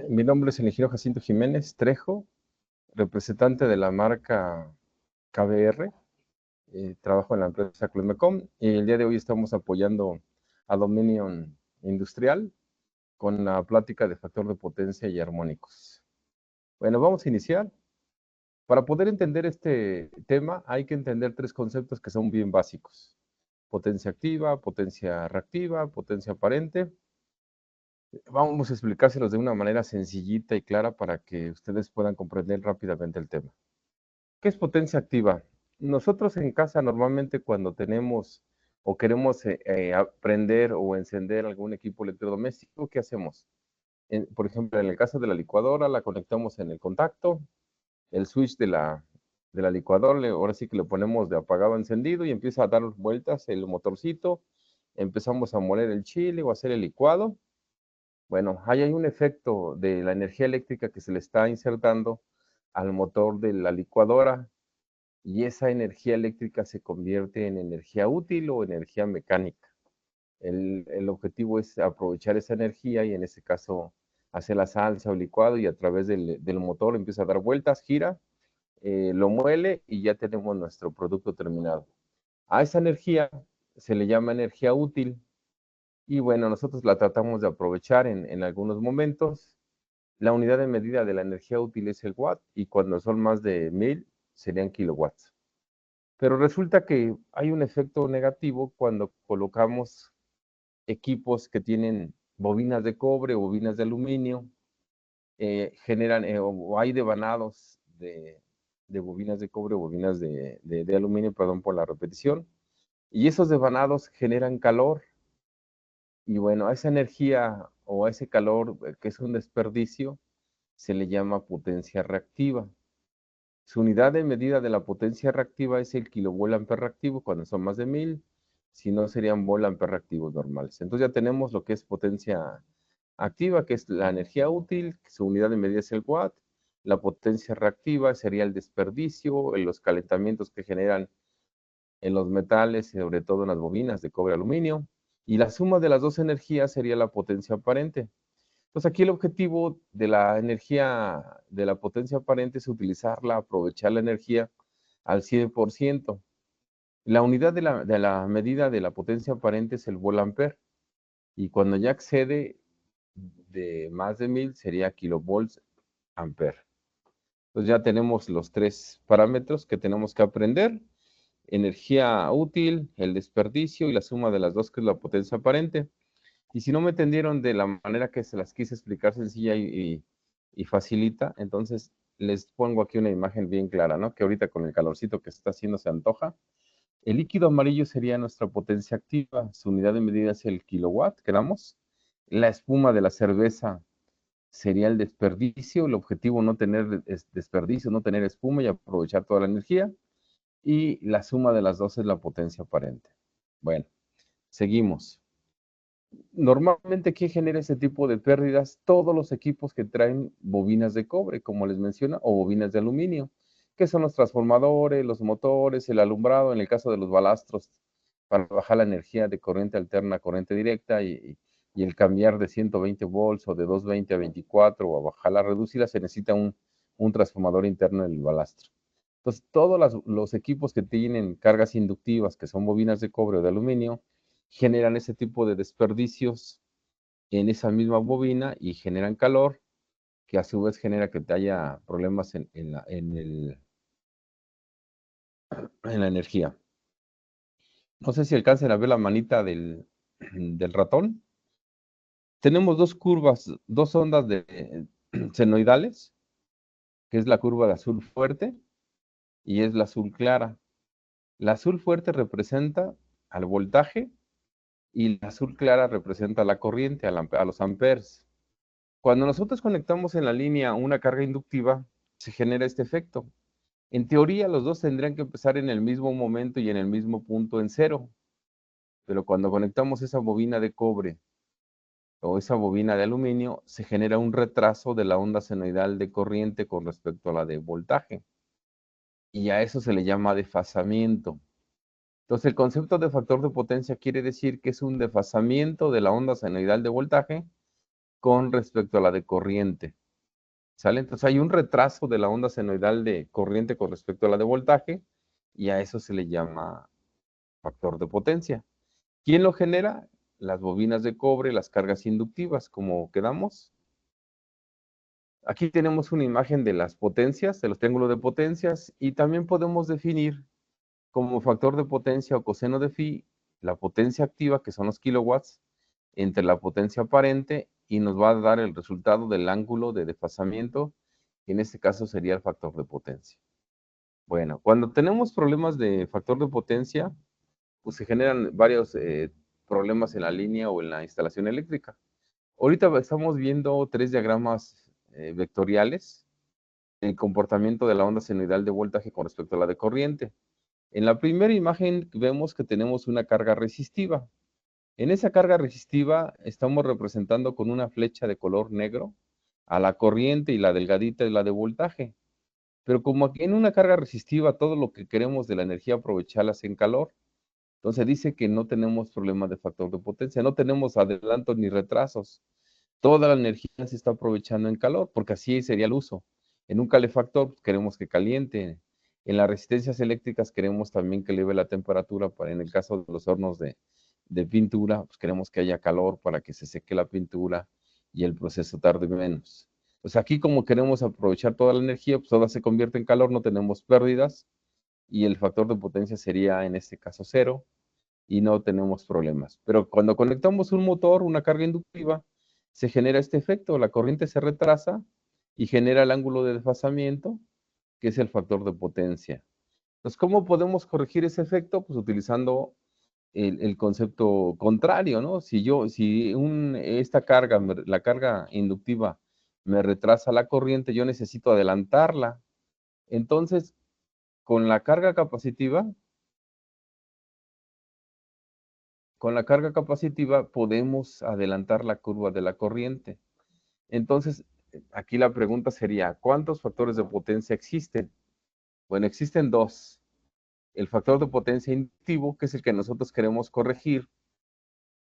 Mi nombre es el ingeniero Jacinto Jiménez Trejo, representante de la marca KBR. Trabajo en la empresa Clumecom y el día de hoy estamos apoyando a Dominion Industrial con la plática de factor de potencia y armónicos. Bueno, vamos a iniciar. Para poder entender este tema hay que entender tres conceptos que son bien básicos: potencia activa, potencia reactiva, potencia aparente. Vamos a explicárselos de una manera sencillita y clara para que ustedes puedan comprender rápidamente el tema. ¿Qué es potencia activa? Nosotros en casa normalmente cuando tenemos o queremos aprender o encender algún equipo electrodoméstico, ¿qué hacemos? Por ejemplo, en el caso de la licuadora, la conectamos en el contacto, el switch de la licuadora, ahora sí que le ponemos de apagado a encendido y empieza a dar vueltas el motorcito, empezamos a moler el chile o a hacer el licuado. Bueno, ahí hay un efecto de la energía eléctrica que se le está insertando al motor de la licuadora y esa energía eléctrica se convierte en energía útil o energía mecánica. El objetivo es aprovechar esa energía y en este caso hacer la salsa o licuado y a través del motor empieza a dar vueltas, gira, lo muele y ya tenemos nuestro producto terminado. A esa energía se le llama energía útil y bueno, nosotros la tratamos de aprovechar en algunos momentos. La unidad de medida de la energía útil es el watt y cuando son más de 1000 serían kilowatts. Pero resulta que hay un efecto negativo cuando colocamos equipos que tienen bobinas de cobre o bobinas de aluminio, generan o hay devanados de bobinas de cobre o bobinas de aluminio, perdón por la repetición, y esos devanados generan calor y bueno, a esa energía o a ese calor que es un desperdicio se le llama potencia reactiva. Su unidad de medida de la potencia reactiva es el kilovolt ampere reactivo cuando son más de 1000, si no serían volt ampere reactivos normales. Entonces ya tenemos lo que es potencia activa, que es la energía útil, su unidad de medida es el watt. La potencia reactiva sería el desperdicio, los calentamientos que generan en los metales, sobre todo en las bobinas de cobre aluminio. Y la suma de las dos energías sería la potencia aparente. Entonces aquí el objetivo de la energía, de la potencia aparente es utilizarla, aprovechar la energía al 100%. La unidad de la medida de la potencia aparente es el volt ampere y cuando ya excede de más de 1000 sería kilovolts ampere. Entonces ya tenemos los tres parámetros que tenemos que aprender: energía útil, el desperdicio y la suma de las dos que es la potencia aparente. Y si no me entendieron de la manera que se las quise explicar sencilla y facilita, entonces les pongo aquí una imagen bien clara, ¿no? Que ahorita con el calorcito que se está haciendo se antoja. El líquido amarillo sería nuestra potencia activa, su unidad de medida es el kilowatt, queramos. La espuma de la cerveza sería el desperdicio, el objetivo no tener desperdicio, no tener espuma y aprovechar toda la energía. Y la suma de las dos es la potencia aparente. Bueno, seguimos. Normalmente, ¿qué genera ese tipo de pérdidas? Todos los equipos que traen bobinas de cobre, como les menciona, o bobinas de aluminio, que son los transformadores, los motores, el alumbrado, en el caso de los balastros, para bajar la energía de corriente alterna a corriente directa y el cambiar de 120 volts o de 220 a 24 o a bajarla, a reducirla, se necesita un transformador interno en el balastro. Entonces, todos los equipos que tienen cargas inductivas, que son bobinas de cobre o de aluminio, generan ese tipo de desperdicios en esa misma bobina y generan calor, que a su vez genera que te haya problemas en la energía. No sé si alcancen a ver la manita del ratón. Tenemos dos curvas, dos ondas senoidales, que es la curva de azul fuerte y es la azul clara. La azul fuerte representa al voltaje y la azul clara representa la corriente, a los amperes. Cuando nosotros conectamos en la línea una carga inductiva, se genera este efecto. En teoría, los dos tendrían que empezar en el mismo momento y en el mismo punto en cero, pero cuando conectamos esa bobina de cobre o esa bobina de aluminio, se genera un retraso de la onda senoidal de corriente con respecto a la de voltaje, y a eso se le llama desfasamiento. Entonces, el concepto de factor de potencia quiere decir que es un desfasamiento de la onda senoidal de voltaje con respecto a la de corriente. ¿Sale? Entonces hay un retraso de la onda senoidal de corriente con respecto a la de voltaje y a eso se le llama factor de potencia. ¿Quién lo genera? Las bobinas de cobre, las cargas inductivas, como quedamos. Aquí tenemos una imagen de las potencias, de los triángulos de potencias, y también podemos definir como factor de potencia o coseno de phi la potencia activa, que son los kilowatts, entre la potencia aparente, y nos va a dar el resultado del ángulo de desfasamiento, que en este caso sería el factor de potencia. Bueno, cuando tenemos problemas de factor de potencia, pues se generan varios problemas en la línea o en la instalación eléctrica. Ahorita estamos viendo tres diagramas vectoriales, el comportamiento de la onda senoidal de voltaje con respecto a la de corriente. En la primera imagen vemos que tenemos una carga resistiva. En esa carga resistiva estamos representando con una flecha de color negro a la corriente y la delgadita es la de voltaje. Pero como aquí en una carga resistiva todo lo que queremos de la energía aprovecharla es en calor, entonces dice que no tenemos problema de factor de potencia, no tenemos adelantos ni retrasos. Toda la energía se está aprovechando en calor, porque así sería el uso. En un calefactor pues, queremos que caliente. En las resistencias eléctricas queremos también que eleve la temperatura, para en el caso de los hornos de pintura, pues queremos que haya calor para que se seque la pintura y el proceso tarde menos. Pues aquí como queremos aprovechar toda la energía, pues toda se convierte en calor, no tenemos pérdidas y el factor de potencia sería en este caso cero y no tenemos problemas. Pero cuando conectamos un motor, una carga inductiva, se genera este efecto, la corriente se retrasa y genera el ángulo de desfasamiento, que es el factor de potencia. Entonces, ¿cómo podemos corregir ese efecto? Pues utilizando el concepto contrario, ¿no? Si esta carga, la carga inductiva, me retrasa la corriente, yo necesito adelantarla. Entonces, con la carga capacitiva, podemos adelantar la curva de la corriente. Entonces, aquí la pregunta sería, ¿cuántos factores de potencia existen? Bueno, existen dos. El factor de potencia inductivo, que es el que nosotros queremos corregir,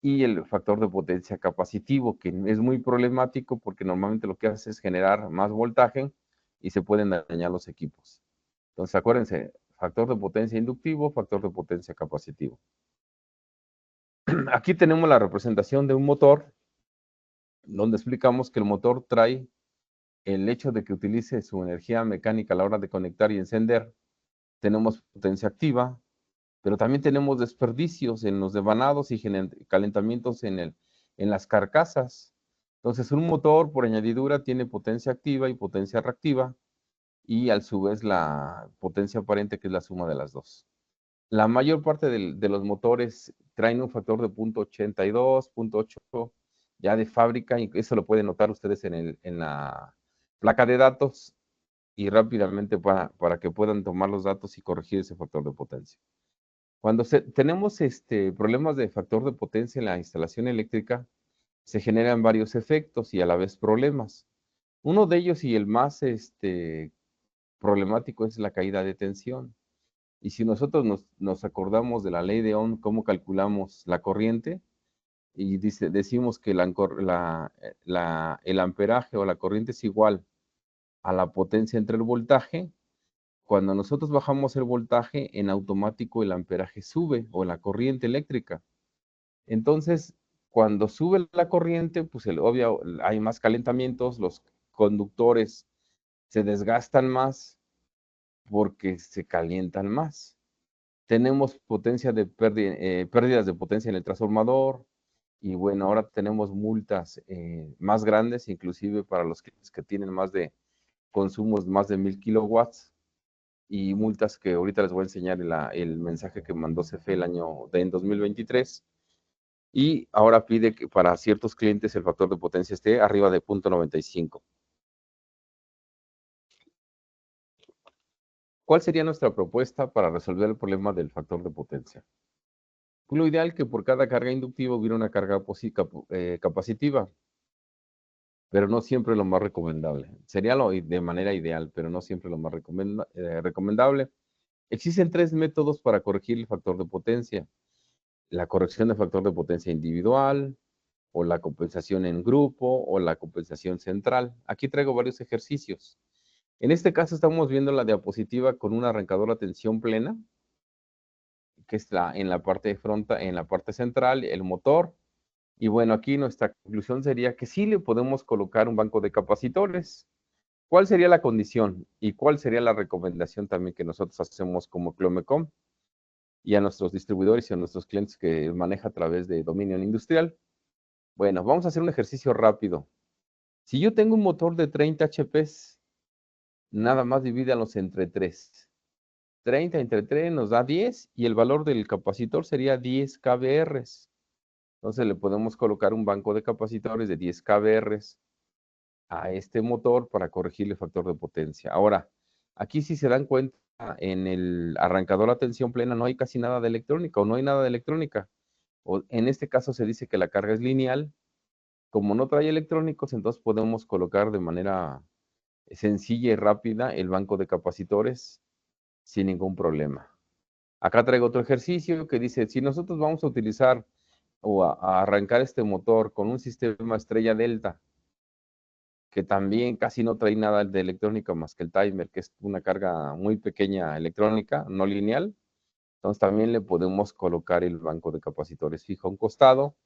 y el factor de potencia capacitivo, que es muy problemático porque normalmente lo que hace es generar más voltaje y se pueden dañar los equipos. Entonces, acuérdense, factor de potencia inductivo, factor de potencia capacitivo. Aquí tenemos la representación de un motor, donde explicamos que el motor trae el hecho de que utilice su energía mecánica a la hora de conectar y encender. Tenemos potencia activa, pero también tenemos desperdicios en los devanados y calentamientos en las carcasas. Entonces, un motor por añadidura tiene potencia activa y potencia reactiva, y a su vez la potencia aparente, que es la suma de las dos. La mayor parte de los motores traen un factor de 0.82, 0.8 ya de fábrica, y eso lo pueden notar ustedes en la placa de datos y rápidamente para que puedan tomar los datos y corregir ese factor de potencia. Cuando tenemos problemas de factor de potencia en la instalación eléctrica, se generan varios efectos y a la vez problemas. Uno de ellos y el más problemático es la caída de tensión. Y si nosotros nos acordamos de la ley de Ohm, cómo calculamos la corriente, y decimos que el amperaje o la corriente es igual a la potencia entre el voltaje, cuando nosotros bajamos el voltaje, en automático el amperaje sube, o la corriente eléctrica. Entonces, cuando sube la corriente, pues obvio, hay más calentamientos, los conductores se desgastan más porque se calientan más. Tenemos pérdidas de potencia en el transformador, y bueno, ahora tenemos multas más grandes, inclusive para los clientes que tienen más de consumos más de 1000 kilowatts, y multas que ahorita les voy a enseñar el mensaje que mandó CFE en 2023, y ahora pide que para ciertos clientes el factor de potencia esté arriba de 0.95. ¿Cuál sería nuestra propuesta para resolver el problema del factor de potencia? Pues lo ideal es que por cada carga inductiva hubiera una carga capacitiva, pero no siempre lo más recomendable. Sería de manera ideal, pero no siempre lo más recomendable. Existen tres métodos para corregir el factor de potencia: la corrección del factor de potencia individual, o la compensación en grupo, o la compensación central. Aquí traigo varios ejercicios. En este caso estamos viendo la diapositiva con un arrancador a tensión plena, que está en la parte en la parte central, el motor. Y bueno, aquí nuestra conclusión sería que sí le podemos colocar un banco de capacitores. ¿Cuál sería la condición y cuál sería la recomendación también que nosotros hacemos como Clomecom y a nuestros distribuidores y a nuestros clientes que maneja a través de dominio industrial? Bueno, vamos a hacer un ejercicio rápido. Si yo tengo un motor de 30 HPs, nada más divídalos entre 3. 30 entre 3 nos da 10 y el valor del capacitor sería 10 kBRs. Entonces le podemos colocar un banco de capacitores de 10 kBRs a este motor para corregir el factor de potencia. Ahora, aquí si se dan cuenta, en el arrancador a tensión plena no hay casi nada de electrónica o no hay nada de electrónica. O en este caso se dice que la carga es lineal. Como no trae electrónicos, entonces podemos colocar de manera sencilla y rápida el banco de capacitores sin ningún problema. Acá traigo otro ejercicio que dice, si nosotros vamos a utilizar o a arrancar este motor con un sistema estrella delta, que también casi no trae nada de electrónica más que el timer, que es una carga muy pequeña electrónica, no lineal. Entonces también le podemos colocar el banco de capacitores fijo a un costado,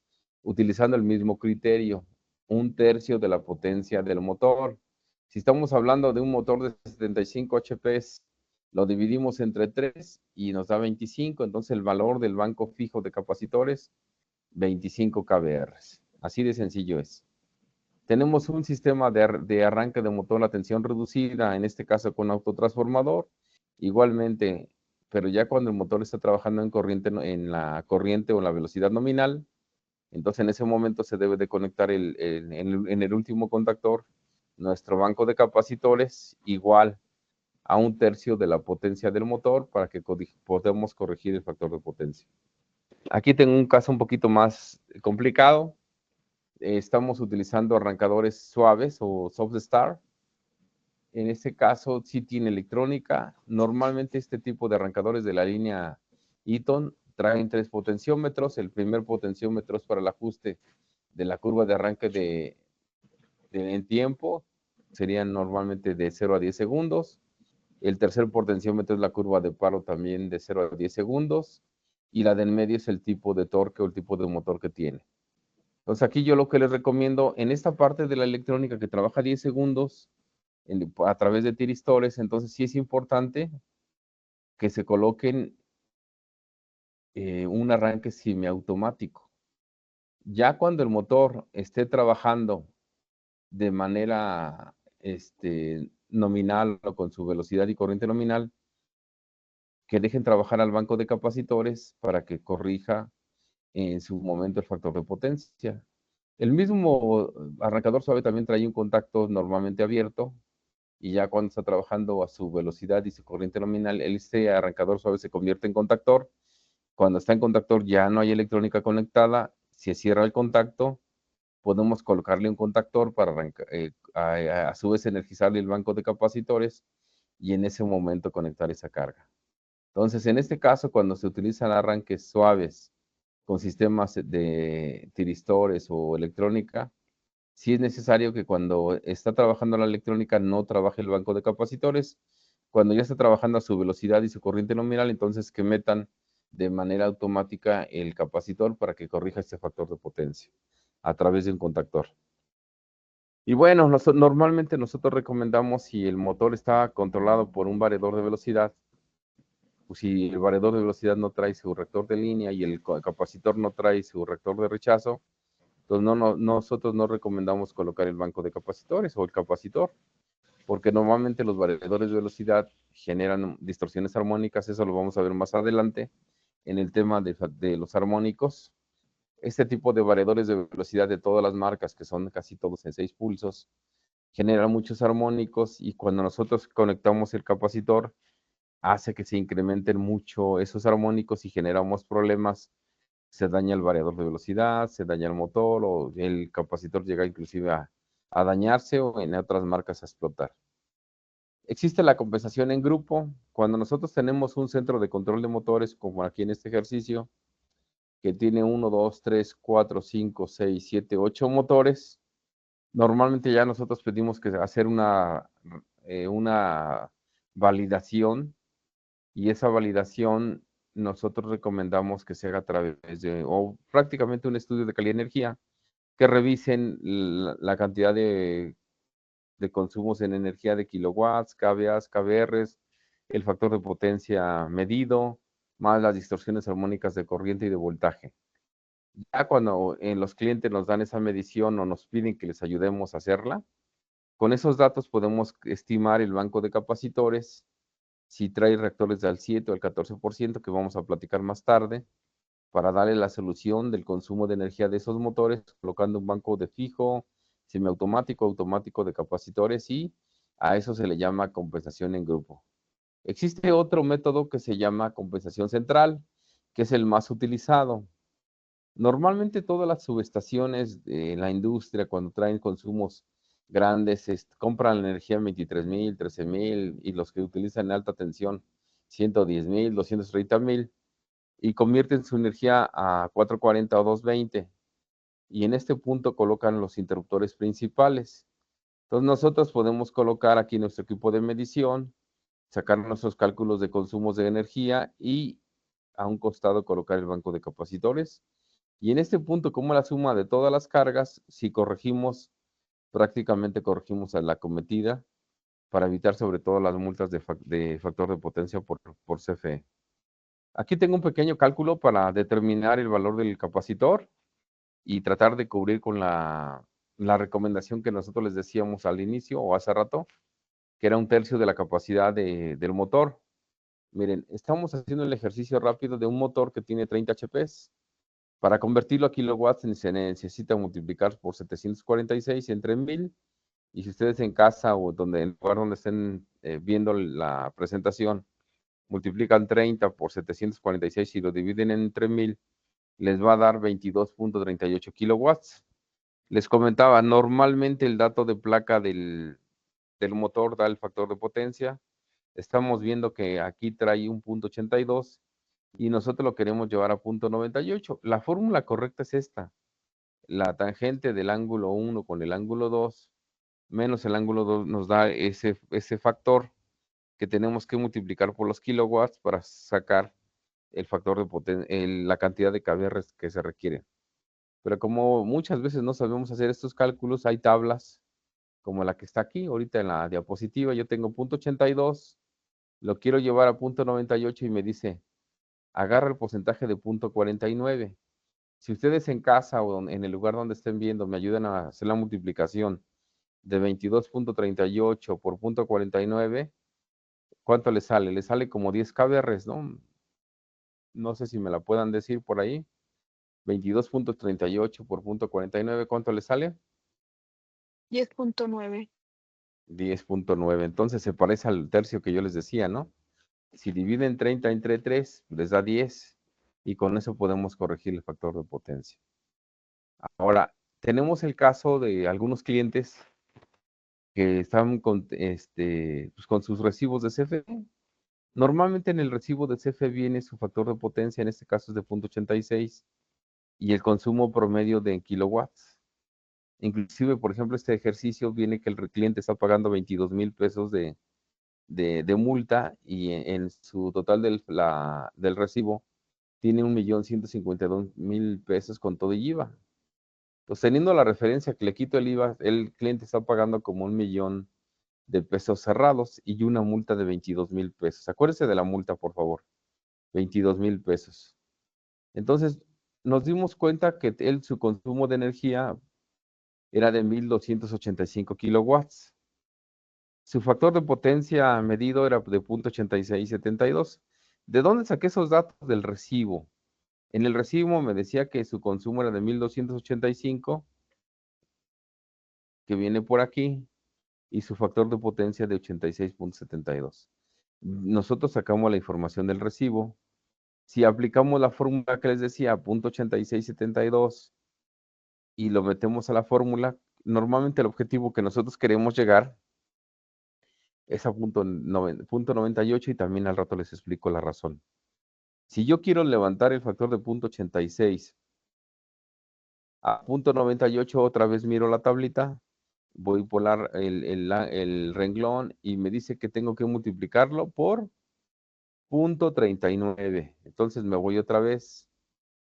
utilizando el mismo criterio, 1/3 de la potencia del motor. Si estamos hablando de un motor de 75 HPs, lo dividimos entre 3 y nos da 25, entonces el valor del banco fijo de capacitores, 25 kBRs. Así de sencillo es. Tenemos un sistema de arranque de motor a tensión reducida, en este caso con autotransformador, igualmente, pero ya cuando el motor está trabajando en la corriente o en la velocidad nominal, entonces en ese momento se debe de conectar en el último contactor nuestro banco de capacitores igual a 1/3 de la potencia del motor para que podamos corregir el factor de potencia. Aquí tengo un caso un poquito más complicado. Estamos utilizando arrancadores suaves o soft start. En este caso sí tiene electrónica. Normalmente este tipo de arrancadores de la línea Eaton traen 3 potenciómetros. El primer potenciómetro es para el ajuste de la curva de arranque en tiempo. Serían normalmente de 0 a 10 segundos. El tercer potenciómetro es la curva de paro también de 0 a 10 segundos. Y la del medio es el tipo de torque o el tipo de motor que tiene. Entonces aquí yo lo que les recomiendo, en esta parte de la electrónica que trabaja 10 segundos a través de tiristores, entonces sí es importante que se coloquen un arranque semiautomático. Ya cuando el motor esté trabajando de manera nominal o con su velocidad y corriente nominal, que dejen trabajar al banco de capacitores para que corrija en su momento el factor de potencia. El mismo arrancador suave también trae un contacto normalmente abierto y ya cuando está trabajando a su velocidad y su corriente nominal, este arrancador suave se convierte en contactor. Cuando está en contactor ya no hay electrónica conectada, se cierra el contacto, podemos colocarle un contactor para a su vez energizarle el banco de capacitores y en ese momento conectar esa carga. Entonces, en este caso, cuando se utilizan arranques suaves con sistemas de tiristores o electrónica, sí es necesario que cuando está trabajando la electrónica no trabaje el banco de capacitores. Cuando ya está trabajando a su velocidad y su corriente nominal, entonces que metan de manera automática el capacitor para que corrija este factor de potencia a través de un contactor. Y bueno, normalmente nosotros recomendamos si el motor está controlado por un variador de velocidad, pues si el variador de velocidad no trae su rector de línea y el capacitor no trae su rector de rechazo, entonces nosotros no recomendamos colocar el banco de capacitores o el capacitor, porque normalmente los variadores de velocidad generan distorsiones armónicas, eso lo vamos a ver más adelante en el tema de los armónicos. Este tipo de variadores de velocidad de todas las marcas, que son casi todos en 6 pulsos, generan muchos armónicos y cuando nosotros conectamos el capacitor, hace que se incrementen mucho esos armónicos y generamos problemas. Se daña el variador de velocidad, se daña el motor o el capacitor llega inclusive a dañarse o en otras marcas a explotar. Existe la compensación en grupo. Cuando nosotros tenemos un centro de control de motores, como aquí en este ejercicio, que tiene 1, 2, 3, 4, 5, 6, 7, 8 motores, normalmente ya nosotros pedimos que hacer una validación, y esa validación nosotros recomendamos que se haga a través de, o prácticamente un estudio de calidad de energía, que revisen la cantidad de consumos en energía de kilowatts, kVAs, kVRs, el factor de potencia medido, más las distorsiones armónicas de corriente y de voltaje. Ya cuando los clientes nos dan esa medición o nos piden que les ayudemos a hacerla, con esos datos podemos estimar el banco de capacitores, si trae reactores al 7 o al 14%, que vamos a platicar más tarde, para darle la solución del consumo de energía de esos motores, colocando un banco de fijo, semiautomático, automático de capacitores, y a eso se le llama compensación en grupo. Existe otro método que se llama compensación central, que es el más utilizado. Normalmente todas las subestaciones de la industria, cuando traen consumos grandes, compran la energía en 23,000, 13,000, y los que utilizan alta tensión 110,000, 230,000, y convierten su energía a 440 o 220, y en este punto colocan los interruptores principales. Entonces nosotros podemos colocar aquí nuestro equipo de medición, sacar nuestros cálculos de consumos de energía y a un costado colocar el banco de capacitores. Y en este punto, como la suma de todas las cargas, si corregimos, prácticamente corregimos a la cometida para evitar sobre todo las multas de factor de potencia por CFE. Aquí tengo un pequeño cálculo para determinar el valor del capacitor y tratar de cubrir con la recomendación que nosotros les decíamos al inicio o hace rato, que era 1/3 de la capacidad del motor. Miren, estamos haciendo el ejercicio rápido de un motor que tiene 30 HPs. Para convertirlo a kilowatts se necesita multiplicar por 746 entre 1000. Y si ustedes en casa o en el lugar donde estén viendo la presentación, multiplican 30 por 746 y lo dividen entre 1000, les va a dar 22.38 kilowatts. Les comentaba, normalmente el dato de placa del motor da el factor de potencia. Estamos viendo que aquí trae un 0.82 y nosotros lo queremos llevar a 0.98. La fórmula correcta es esta: la tangente del ángulo 1 con el ángulo 2 menos el ángulo 2 nos da ese factor que tenemos que multiplicar por los kilowatts para sacar el factor de potencia, la cantidad de kVRs que se requiere. Pero como muchas veces no sabemos hacer estos cálculos, hay tablas como la que está aquí, ahorita en la diapositiva. Yo tengo 0.82, lo quiero llevar a 0.98 y me dice, agarra el porcentaje de 0.49. Si ustedes en casa o en el lugar donde estén viendo me ayudan a hacer la multiplicación de 22.38 por 0.49, ¿cuánto le sale? Le sale como 10 kVRs, ¿no? No sé si me la puedan decir por ahí. 22.38 por 0.49, ¿cuánto le sale? 10.9. 10.9. Entonces se parece al tercio que yo les decía, ¿no? Si dividen 30 entre 3, les da 10, y con eso podemos corregir el factor de potencia. Ahora, tenemos el caso de algunos clientes que están pues con sus recibos de CFE. Normalmente en el recibo de CFE viene su factor de potencia, en este caso es de 0.86, y el consumo promedio de kilowatts. Inclusive, por ejemplo, este ejercicio viene que el cliente está pagando 22,000 pesos de multa, y en su total del recibo tiene 1,152,000 pesos con todo y IVA. Pues teniendo la referencia que le quito el IVA, el cliente está pagando como 1,000,000 de pesos cerrados y una multa de 22,000 pesos. Acuérdese de la multa, por favor. 22,000 pesos. Entonces, nos dimos cuenta que su consumo de energía era de 1,285 kilowatts. Su factor de potencia medido era de 0.8672. ¿De dónde saqué esos datos? Del recibo. En el recibo me decía que su consumo era de 1,285, que viene por aquí, y su factor de potencia de 86.72. Nosotros sacamos la información del recibo. Si aplicamos la fórmula que les decía, 0.8672, y lo metemos a la fórmula, normalmente el objetivo que nosotros queremos llegar es a punto 98, y también al rato les explico la razón. Si yo quiero levantar el factor de 0.86 a 0.98, otra vez miro la tablita, voy por el renglón y me dice que tengo que multiplicarlo por 0.39. Entonces me voy otra vez.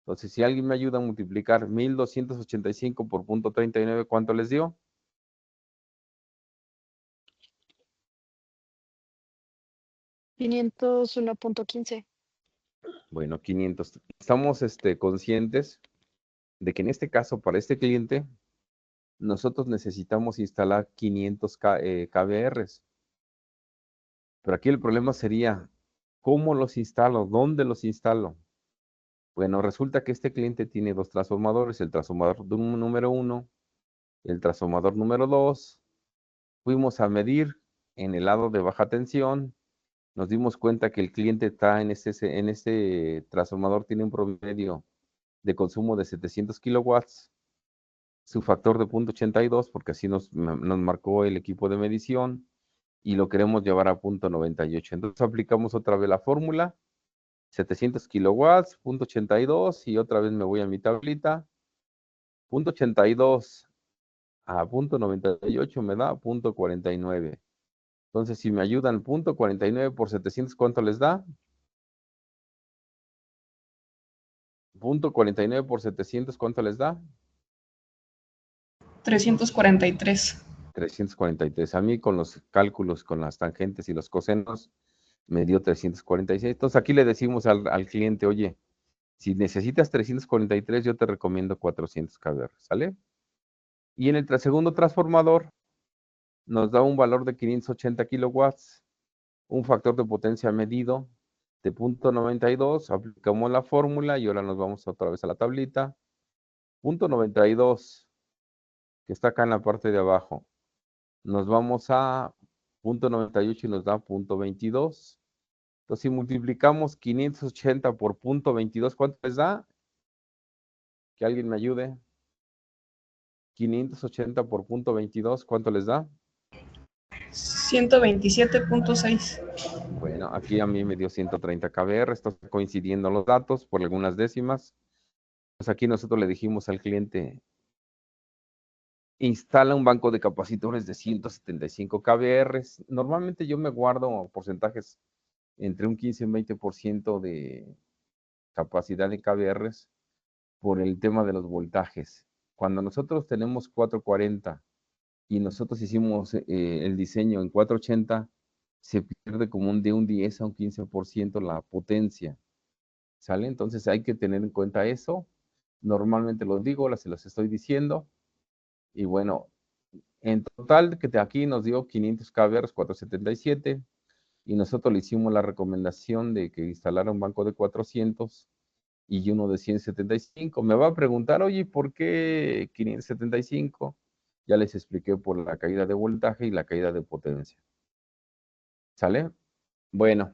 Entonces, si alguien me ayuda a multiplicar 1285 por 0.39, ¿cuánto les dio? $501.15. Bueno, 500. Estamos conscientes de que en este caso, para este cliente, nosotros necesitamos instalar 500 KVRs. Pero aquí el problema sería, ¿cómo los instalo? ¿Dónde los instalo? Bueno, resulta que este cliente tiene dos transformadores, el transformador número 1 y el transformador número 2. Fuimos a medir en el lado de baja tensión, nos dimos cuenta que el cliente está en este transformador, tiene un promedio de consumo de 700 kilowatts, su factor de 0.82, porque así nos marcó el equipo de medición, y lo queremos llevar a 0.98. Entonces aplicamos otra vez la fórmula, 700 kilowatts, 0.82, y otra vez me voy a mi tablita, 0.82 a 0.98 me da 0.49. Entonces, si me ayudan 0.49 por 700, ¿cuánto les da? 0.49 por 700, ¿cuánto les da? 343. 343. A mí con los cálculos, con las tangentes y los cosenos, me dio 346. Entonces aquí le decimos al cliente, oye, si necesitas 343, yo te recomiendo 400 kVR, ¿sale? Y en el segundo transformador nos da un valor de 580 kilowatts, un factor de potencia medido de 0.92, aplicamos la fórmula y ahora nos vamos otra vez a la tablita. 0.92, que está acá en la parte de abajo. Nos vamos a 0.98 y nos da 0.22. Entonces, si multiplicamos 580 por 0.22, ¿cuánto les da? Que alguien me ayude. 580 por 0.22, ¿cuánto les da? 127.6. Bueno, aquí a mí me dio 130 kVR, están coincidiendo los datos por algunas décimas. Pues aquí nosotros le dijimos al cliente, instala un banco de capacitores de 175 kVR. Normalmente yo me guardo porcentajes entre un 15 y un 20% de capacidad de kVRs por el tema de los voltajes. Cuando nosotros tenemos 440 y nosotros hicimos el diseño en 480, se pierde como de un 10 a un 15% la potencia, ¿sale? Entonces hay que tener en cuenta eso. Normalmente los digo, se los estoy diciendo. Y bueno, en total que de aquí nos dio 500 kVR, 477, y nosotros le hicimos la recomendación de que instalara un banco de 400 y uno de 175. Me va a preguntar, oye, ¿por qué 575? Ya les expliqué por la caída de voltaje y la caída de potencia. ¿Sale? Bueno,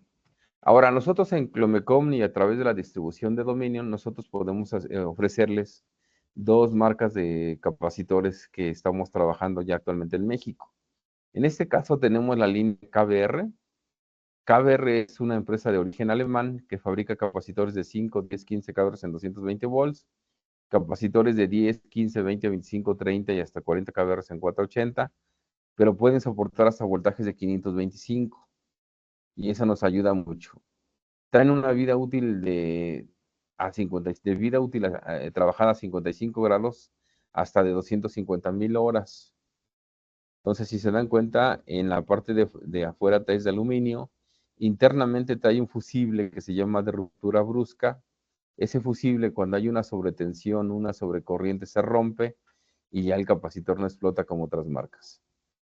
ahora nosotros en Clomecom y a través de la distribución de dominio, nosotros podemos ofrecerles dos marcas de capacitores que estamos trabajando ya actualmente en México. En este caso tenemos la línea KBR. KBR es una empresa de origen alemán que fabrica capacitores de 5, 10, 15 kVA en 220 volts, capacitores de 10, 15, 20, 25, 30 y hasta 40 kVA en 480, pero pueden soportar hasta voltajes de 525 y eso nos ayuda mucho. Traen una vida útil trabajada a 55 grados hasta de 250,000 horas. Entonces, si se dan cuenta, en la parte de afuera trae de aluminio, internamente trae un fusible que se llama de ruptura brusca. Ese fusible, cuando hay una sobretensión, una sobrecorriente, se rompe y ya el capacitor no explota como otras marcas.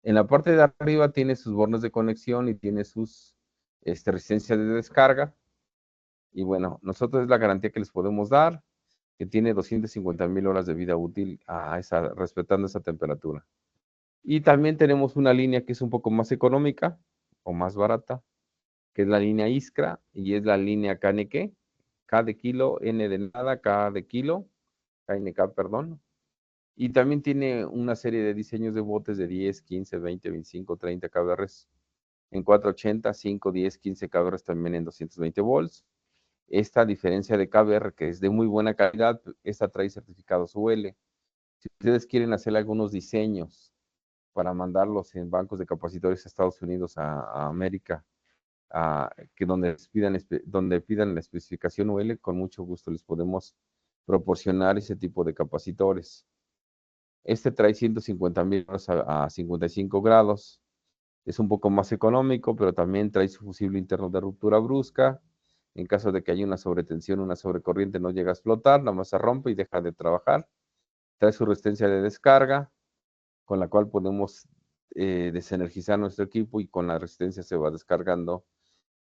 En la parte de arriba tiene sus bornes de conexión y tiene sus resistencias de descarga. Y bueno, nosotros es la garantía que les podemos dar, que tiene 250,000 horas de vida útil respetando esa temperatura. Y también tenemos una línea que es un poco más económica o más barata, que es la línea Iskra y es la línea KNK, K de kilo, N de nada, K de kilo, KNK, perdón. Y también tiene una serie de diseños de botes de 10, 15, 20, 25, 30 kVR en 480, 5, 10, 15 kVR también en 220 volts. esta diferencia de KBR, que es de muy buena calidad, esta trae certificados UL. Si ustedes quieren hacer algunos diseños para mandarlos en bancos de capacitores a Estados Unidos, a América, que donde pidan la especificación UL, con mucho gusto les podemos proporcionar ese tipo de capacitores. Este trae 150,000 a 55 grados. Es un poco más económico, pero también trae su fusible interno de ruptura brusca. En caso de que haya una sobretensión, una sobrecorriente, no llega a explotar, nada más se rompe y deja de trabajar. Trae su resistencia de descarga, con la cual podemos desenergizar nuestro equipo, y con la resistencia se va descargando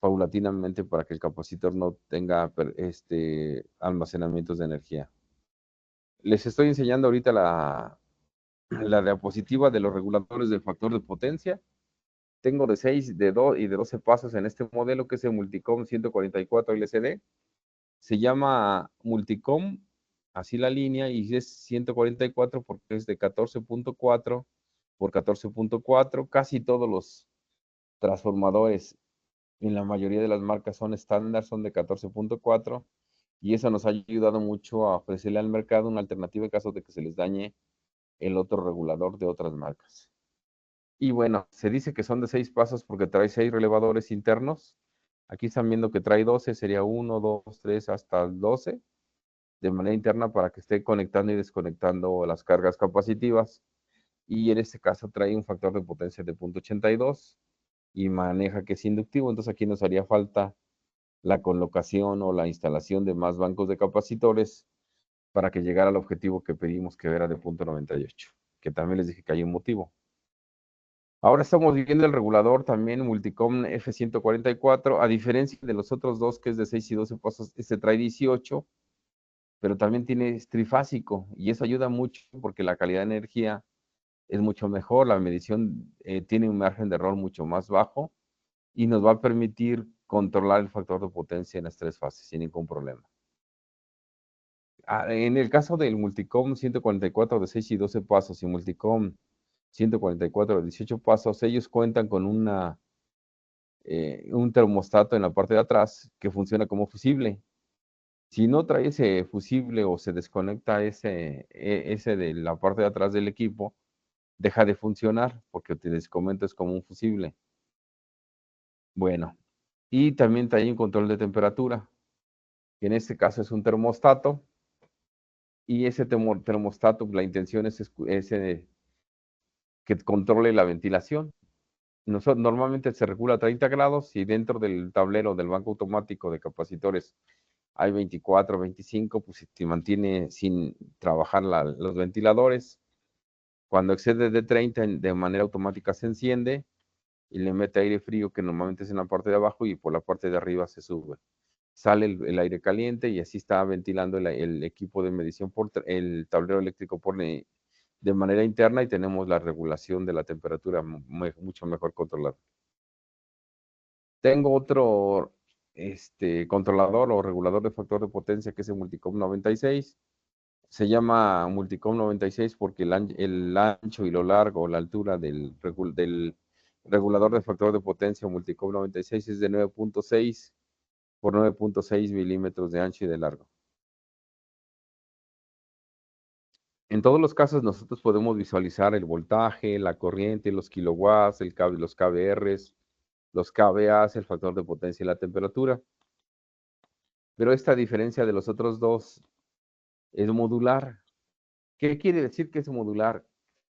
paulatinamente para que el capacitor no tenga almacenamientos de energía. Les estoy enseñando ahorita la diapositiva de los reguladores del factor de potencia. Tengo de 6, de 2 y de 12 pasos en este modelo, que es el Multicom 144 LCD. Se llama Multicom, así la línea, y es 144 porque es de 14.4 por 14.4. Casi todos los transformadores en la mayoría de las marcas son estándar, son de 14.4, y eso nos ha ayudado mucho a ofrecerle al mercado una alternativa en caso de que se les dañe el otro regulador de otras marcas. Y bueno, se dice que son de 6 pasos porque trae 6 relevadores internos. Aquí están viendo que trae 12, sería 1, 2, 3, hasta 12 de manera interna para que esté conectando y desconectando las cargas capacitivas. Y en este caso trae un factor de potencia de 0.82 y maneja que es inductivo. Entonces aquí nos haría falta la colocación o la instalación de más bancos de capacitores para que llegara al objetivo que pedimos, que era de 0.98, que también les dije que hay un motivo. Ahora estamos viendo el regulador también Multicom F144, a diferencia de los otros dos, que es de 6 y 12 pasos, este trae 18, pero también tiene trifásico, y eso ayuda mucho porque la calidad de energía es mucho mejor, la medición tiene un margen de error mucho más bajo, y nos va a permitir controlar el factor de potencia en las 3 fases sin ningún problema. En el caso del Multicom 144 de 6 y 12 pasos y Multicom 144 de 18 pasos, ellos cuentan con un termostato en la parte de atrás que funciona como fusible. Si no trae ese fusible o se desconecta ese de la parte de atrás del equipo, deja de funcionar porque les comento es como un fusible. Bueno, y también trae un control de temperatura, que en este caso es un termostato, y ese termostato, la intención es que controle la ventilación. Normalmente se regula a 30 grados, y dentro del tablero del banco automático de capacitores hay 24, 25, pues se mantiene sin trabajar los ventiladores. Cuando excede de 30, de manera automática se enciende y le mete aire frío, que normalmente es en la parte de abajo, y por la parte de arriba se sube. Sale el aire caliente y así está ventilando el equipo de medición por el tablero eléctrico de manera interna, y tenemos la regulación de la temperatura mucho mejor controlada. Tengo otro controlador o regulador de factor de potencia, que es el Multicom 96. Se llama Multicom 96 porque el ancho y lo largo, la altura del regulador de factor de potencia Multicom 96 es de 9.6 por 9.6 milímetros de ancho y de largo. En todos los casos nosotros podemos visualizar el voltaje, la corriente, los kilowatts, los KVRs, los KVAs, el factor de potencia y la temperatura. Pero esta diferencia de los otros dos es modular. ¿Qué quiere decir que es modular?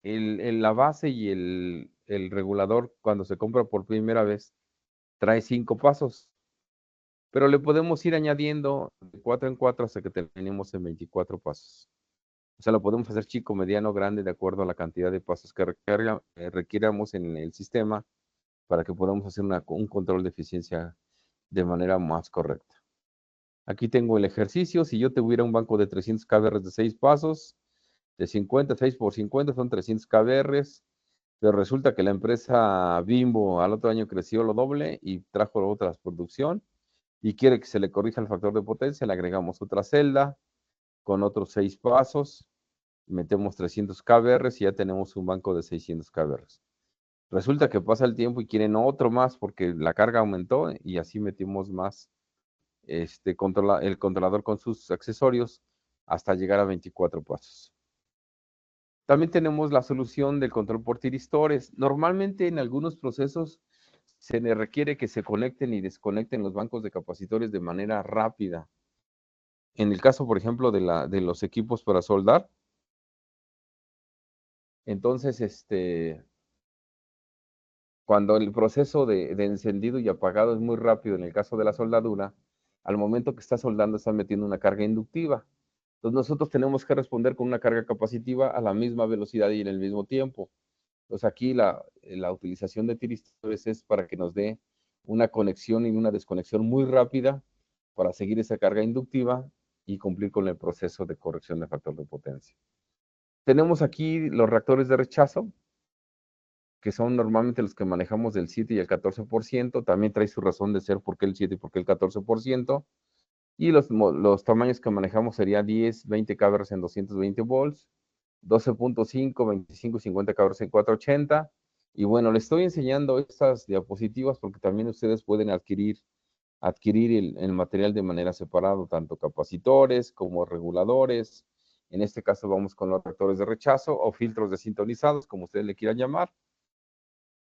La base y el regulador, cuando se compra por primera vez, trae 5 pasos, pero le podemos ir añadiendo de 4 en 4 hasta que terminemos en 24 pasos. O sea, lo podemos hacer chico, mediano, grande, de acuerdo a la cantidad de pasos que requiramos en el sistema, para que podamos hacer un control de eficiencia de manera más correcta. Aquí tengo el ejercicio. Si yo tuviera un banco de 300 kVR de 6 pasos, de 50, 6 por 50 son 300 kVR, pero resulta que la empresa Bimbo al otro año creció lo doble y trajo otra producción y quiere que se le corrija el factor de potencia. Le agregamos otra celda con otros 6 pasos, metemos 300 kVR y ya tenemos un banco de 600 kVR. Resulta que pasa el tiempo y quieren otro más porque la carga aumentó, y así metimos más el controlador con sus accesorios hasta llegar a 24 pasos. También tenemos la solución del control por tiristores. Normalmente en algunos procesos se le requiere que se conecten y desconecten los bancos de capacitores de manera rápida. En el caso, por ejemplo, de los equipos para soldar, entonces, cuando el proceso de encendido y apagado es muy rápido, en el caso de la soldadura, al momento que está soldando está metiendo una carga inductiva. Entonces nosotros tenemos que responder con una carga capacitiva a la misma velocidad y en el mismo tiempo. Entonces aquí la utilización de tiristores es para que nos dé una conexión y una desconexión muy rápida para seguir esa carga inductiva y cumplir con el proceso de corrección de factor de potencia. Tenemos aquí los reactores de rechazo, que son normalmente los que manejamos del 7 y el 14%. También trae su razón de ser por qué el 7 y por qué el 14%. Y los tamaños que manejamos sería 10, 20 kVs en 220 volts, 12.5, 25 y 50 kVs en 480. Y bueno, les estoy enseñando estas diapositivas porque también ustedes pueden adquirir el material de manera separada, tanto capacitores como reguladores. En este caso vamos con los reactores de rechazo o filtros desintonizados, como ustedes le quieran llamar.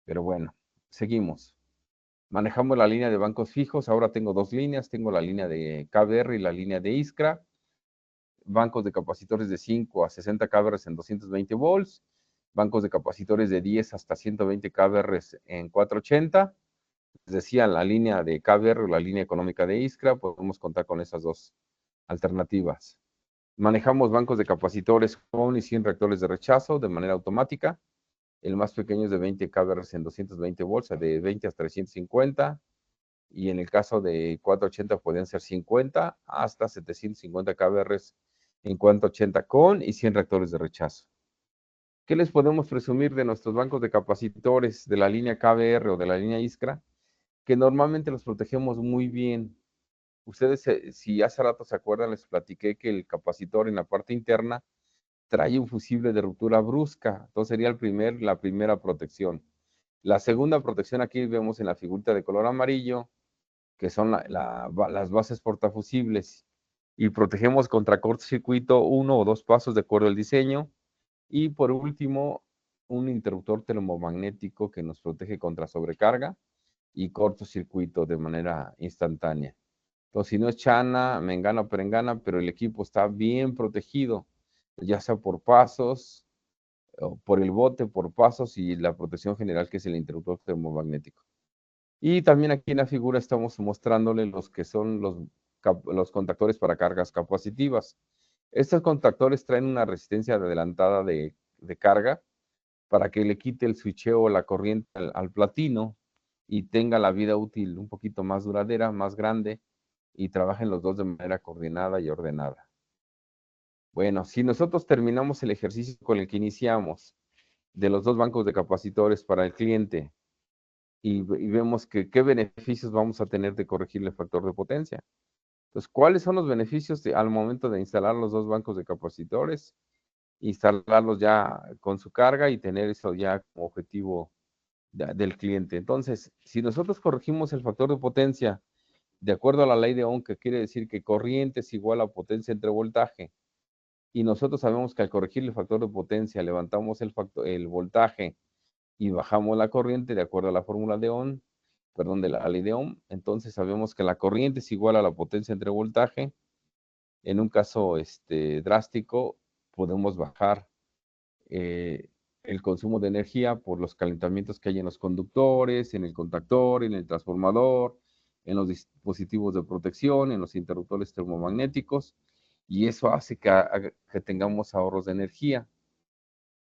Pero bueno, seguimos. Manejamos la línea de bancos fijos. Ahora tengo dos líneas. Tengo la línea de KBR y la línea de Iskra. Bancos de capacitores de 5 a 60 kVs en 220 volts. Bancos de capacitores de 10 hasta 120 kVs en 480. Les decía, la línea de KBR o la línea económica de Iskra, podemos contar con esas dos alternativas. Manejamos bancos de capacitores con y sin reactores de rechazo de manera automática. El más pequeño es de 20 kVs en 220 volts, de 20 hasta 350. Y en el caso de 480 pueden ser 50 hasta 750 kVs en 480 con y 100 reactores de rechazo. ¿Qué les podemos presumir de nuestros bancos de capacitores de la línea KBR o de la línea Iskra? Que normalmente los protegemos muy bien. Ustedes, si hace rato se acuerdan, les platiqué que el capacitor en la parte interna trae un fusible de ruptura brusca. Entonces sería la primera protección. La segunda protección aquí vemos en la figurita de color amarillo, que son las bases portafusibles. Y protegemos contra cortocircuito 1 o 2 pasos de acuerdo al diseño. Y por último, un interruptor termomagnético que nos protege contra sobrecarga y cortocircuito de manera instantánea. Entonces, si no es chana, mengana o perengana, pero el equipo está bien protegido, ya sea por pasos, o por el bote, por pasos y la protección general que es el interruptor termomagnético. Y también aquí en la figura estamos mostrándole los que son los contactores para cargas capacitivas. Estos contactores traen una resistencia adelantada de carga para que le quite el switcheo o la corriente al platino y tenga la vida útil un poquito más duradera, más grande, y trabajen los dos de manera coordinada y ordenada. Bueno, si nosotros terminamos el ejercicio con el que iniciamos de los dos bancos de capacitores para el cliente y vemos que qué beneficios vamos a tener de corregirle el factor de potencia. Entonces, ¿cuáles son los beneficios al momento de instalar los dos bancos de capacitores? Instalarlos ya con su carga y tener eso ya como objetivo del cliente. Entonces, si nosotros corregimos el factor de potencia de acuerdo a la ley de Ohm, que quiere decir que corriente es igual a potencia entre voltaje, y nosotros sabemos que al corregir el factor de potencia levantamos el voltaje y bajamos la corriente de acuerdo a la fórmula de Ohm, perdón, de la ley de Ohm, entonces sabemos que la corriente es igual a la potencia entre voltaje. En un caso drástico, podemos bajar el consumo de energía por los calentamientos que hay en los conductores, en el contactor, en el transformador, en los dispositivos de protección, en los interruptores termomagnéticos, y eso hace que tengamos ahorros de energía.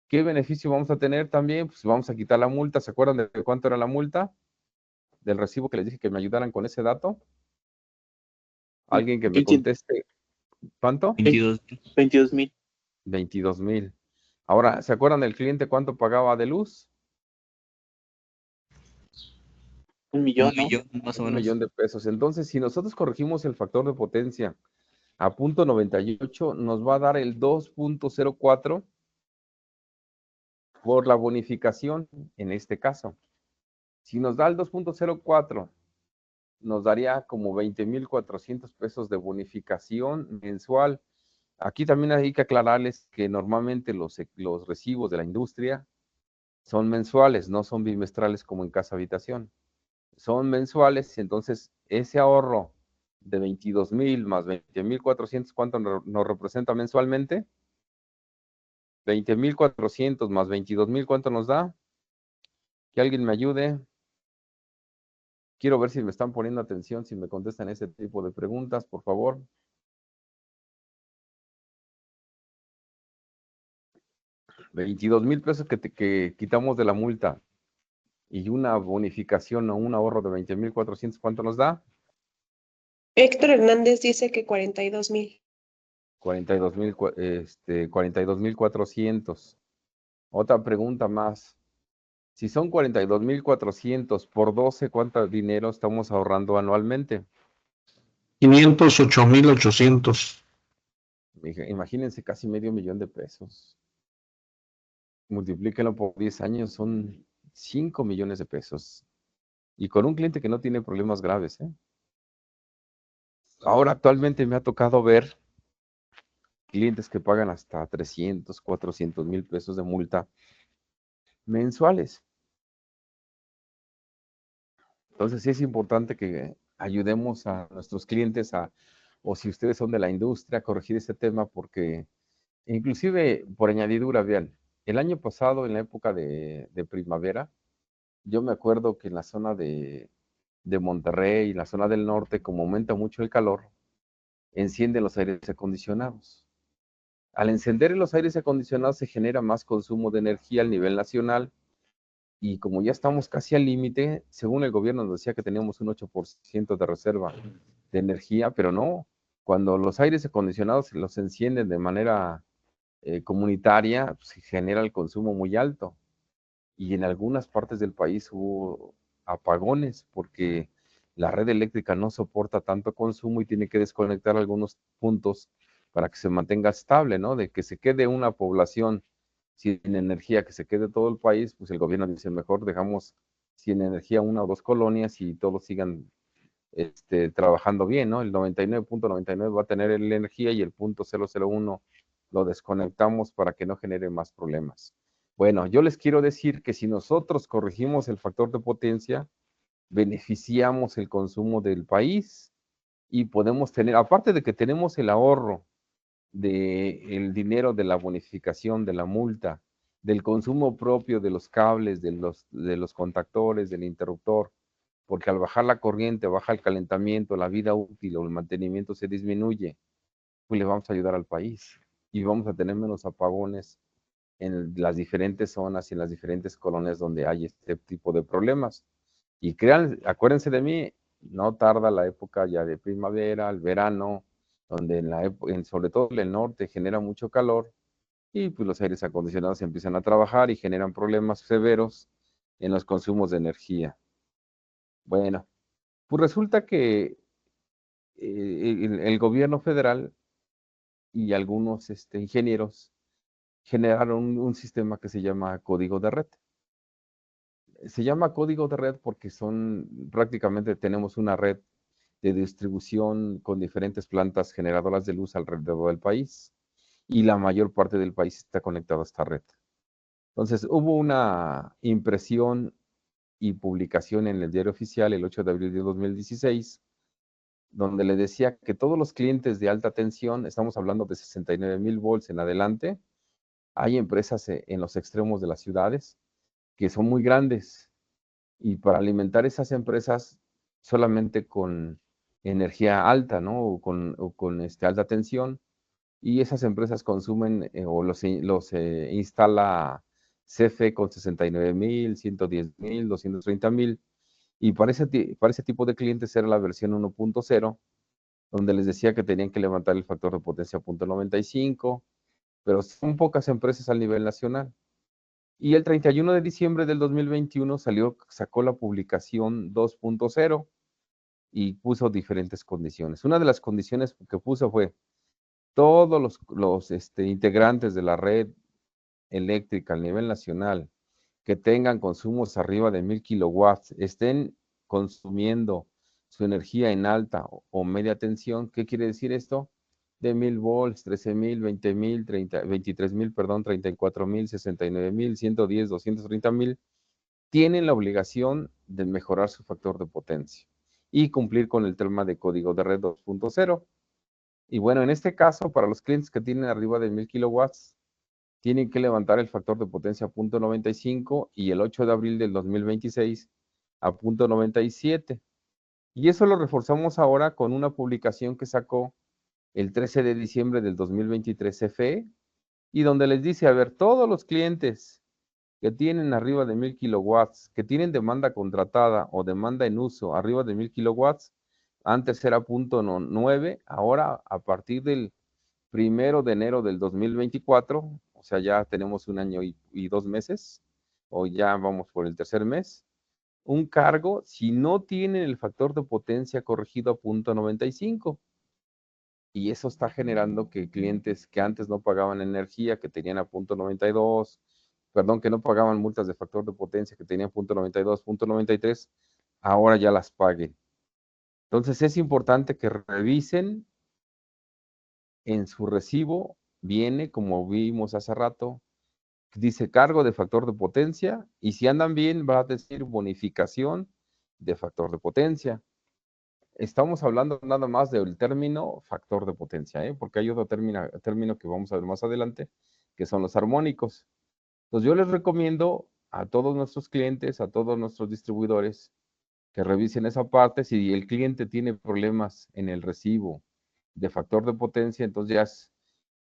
¿Qué beneficio vamos a tener también? Pues vamos a quitar la multa. ¿Se acuerdan de cuánto era la multa? Del recibo que les dije que me ayudaran con ese dato. Alguien que me conteste. ¿Cuánto? 22,000. 22,000. Ahora, ¿se acuerdan del cliente cuánto pagaba de luz? 1,000,000, Un millón, más o menos. 1,000,000 de pesos. Entonces, si nosotros corregimos el factor de potencia a 0.98, nos va a dar el 2.04 por la bonificación en este caso. Si nos da el 2.04 nos daría como 20,400 pesos de bonificación mensual. Aquí también hay que aclararles que normalmente los recibos de la industria son mensuales, no son bimestrales como en casa habitación. Son mensuales, entonces ese ahorro de 22,000 más 20,400, ¿cuánto nos representa mensualmente? 20,400 más 22,000, ¿cuánto nos da? Que alguien me ayude. Quiero ver si me están poniendo atención, si me contestan ese tipo de preguntas, por favor. 22,000 pesos que quitamos de la multa y una bonificación o un ahorro de 20,400, ¿cuánto nos da? Héctor Hernández dice que 42,000. 42,400. Otra pregunta más. Si son 42,400 por 12, ¿cuánto dinero estamos ahorrando anualmente? 508,800. Imagínense, casi medio millón de pesos. Multiplíquenlo por 10 años, son 5 millones de pesos. Y con un cliente que no tiene problemas graves, ¿eh? Ahora, actualmente me ha tocado ver clientes que pagan hasta 300, 400,000 pesos de multa mensuales. Entonces, sí es importante que ayudemos a nuestros clientes o si ustedes son de la industria, a corregir ese tema, porque inclusive por añadidura, vean, el año pasado, en la época de primavera, yo me acuerdo que en la zona de Monterrey, la zona del norte, como aumenta mucho el calor, encienden los aires acondicionados. Al encender los aires acondicionados se genera más consumo de energía a nivel nacional y como ya estamos casi al límite, según el gobierno nos decía que teníamos un 8% de reserva de energía, pero no, cuando los aires acondicionados los encienden de manera comunitaria, se genera el consumo muy alto y en algunas partes del país hubo apagones porque la red eléctrica no soporta tanto consumo y tiene que desconectar algunos puntos para que se mantenga estable, ¿no? De que se quede una población sin energía, que se quede todo el país, pues el gobierno dice, mejor dejamos sin energía una o dos colonias y todos sigan trabajando bien, ¿no? El 99,99 va a tener la energía y el 0,001 lo desconectamos para que no genere más problemas. Bueno, yo les quiero decir que si nosotros corregimos el factor de potencia, beneficiamos el consumo del país y podemos tener, aparte de que tenemos el ahorro del dinero de la bonificación, de la multa, del consumo propio de los cables, de los contactores, del interruptor, porque al bajar la corriente, baja el calentamiento, la vida útil o el mantenimiento se disminuye, pues le vamos a ayudar al país y vamos a tener menos apagones en las diferentes zonas y en las diferentes colonias donde hay este tipo de problemas. Y crean, acuérdense de mí, no tarda la época ya de primavera, el verano, donde sobre todo en el norte genera mucho calor y pues los aires acondicionados empiezan a trabajar y generan problemas severos en los consumos de energía. Bueno, pues resulta que el gobierno federal y algunos ingenieros generaron un sistema que se llama código de red. Se llama código de red porque prácticamente tenemos una red de distribución con diferentes plantas generadoras de luz alrededor del país y la mayor parte del país está conectado a esta red. Entonces, hubo una impresión y publicación en el Diario Oficial el 8 de abril de 2016, donde le decía que todos los clientes de alta tensión, estamos hablando de 69,000 volts en adelante, hay empresas en los extremos de las ciudades que son muy grandes y para alimentar esas empresas solamente con energía alta, ¿no? O con alta tensión y esas empresas consumen o los instala CFE con 69,000, 110,000, 230,000 y para ese tipo de clientes era la versión 1.0 donde les decía que tenían que levantar el factor de potencia a 0.95, pero son pocas empresas a nivel nacional. Y el 31 de diciembre del 2021 sacó la publicación 2.0 y puso diferentes condiciones. Una de las condiciones que puso fue todos los integrantes de la red eléctrica a nivel nacional que tengan consumos arriba de 1,000 kilowatts, estén consumiendo su energía en alta o media tensión. ¿Qué quiere decir esto? De 1000 volts, 13,000, 20,000, 23,000, perdón, 34,000, 69,000, 110, 230,000, tienen la obligación de mejorar su factor de potencia y cumplir con el tema de código de red 2.0. Y bueno, en este caso, para los clientes que tienen arriba de 1000 kilowatts, tienen que levantar el factor de potencia a 0.95 y el 8 de abril del 2026 a 0.97. Y eso lo reforzamos ahora con una publicación que sacó el 13 de diciembre del 2023 CFE, y donde les dice, a ver, todos los clientes que tienen arriba de 1000 kilowatts, que tienen demanda contratada o demanda en uso arriba de 1000 kilowatts, antes era 0.9, ahora a partir del 1 de enero del 2024, o sea, ya tenemos un año y 2 meses, o ya vamos por el tercer mes, un cargo si no tienen el factor de potencia corregido a 0.95. Y eso está generando que clientes que antes no pagaban energía, que tenían a 0.92, perdón, que no pagaban multas de factor de potencia, que tenían 0.92, 0.93, ahora ya las paguen. Entonces es importante que revisen en su recibo, viene, como vimos hace rato, dice cargo de factor de potencia, y si andan bien va a decir bonificación de factor de potencia. Estamos hablando nada más del término factor de potencia, porque hay otro término que vamos a ver más adelante, que son los armónicos. Entonces yo les recomiendo a todos nuestros clientes, a todos nuestros distribuidores, que revisen esa parte. Si el cliente tiene problemas en el recibo de factor de potencia, entonces ya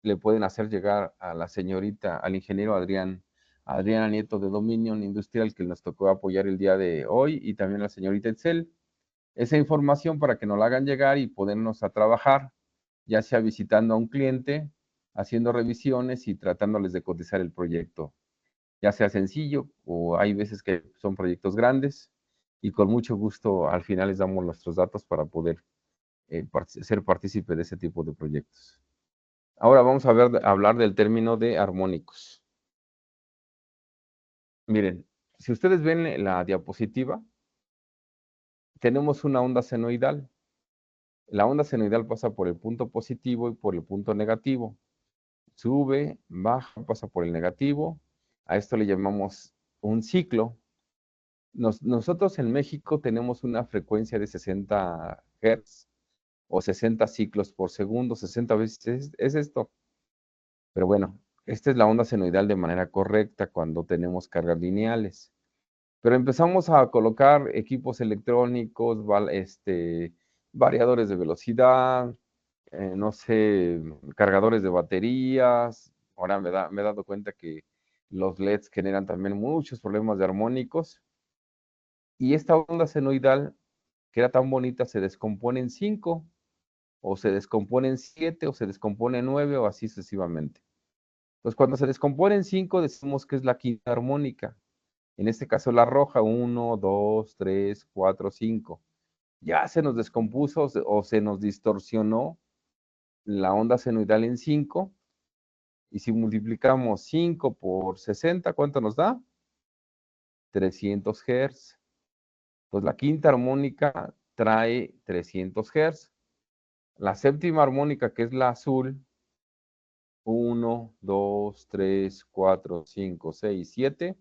le pueden hacer llegar a la señorita, al ingeniero Adriana Nieto de Dominion Industrial, que nos tocó apoyar el día de hoy, y también a la señorita Etzel, esa información para que nos la hagan llegar y podernos a trabajar, ya sea visitando a un cliente, haciendo revisiones y tratándoles de cotizar el proyecto, ya sea sencillo o hay veces que son proyectos grandes, y con mucho gusto al final les damos nuestros datos para poder ser partícipe de ese tipo de proyectos. Ahora vamos a hablar del término de armónicos. Miren, si ustedes ven la diapositiva, tenemos una onda senoidal. La onda senoidal pasa por el punto positivo y por el punto negativo. Sube, baja, pasa por el negativo. A esto le llamamos un ciclo. Nosotros en México tenemos una frecuencia de 60 Hz o 60 ciclos por segundo, 60 veces es esto. Pero bueno, esta es la onda senoidal de manera correcta cuando tenemos cargas lineales. Pero empezamos a colocar equipos electrónicos, variadores de velocidad, no sé, cargadores de baterías. Ahora me he dado cuenta que los LEDs generan también muchos problemas de armónicos. Y esta onda senoidal, que era tan bonita, se descompone en 5, o se descompone en 7, o se descompone en 9, o así sucesivamente. Entonces, cuando se descompone en 5, decimos que es la quinta armónica. En este caso, la roja, 1, 2, 3, 4, 5. Ya se nos descompuso o se nos distorsionó la onda senoidal en 5. Y si multiplicamos 5 por 60, ¿cuánto nos da? 300 Hz. Pues la quinta armónica trae 300 Hz. La séptima armónica, que es la azul, 1, 2, 3, 4, 5, 6, 7.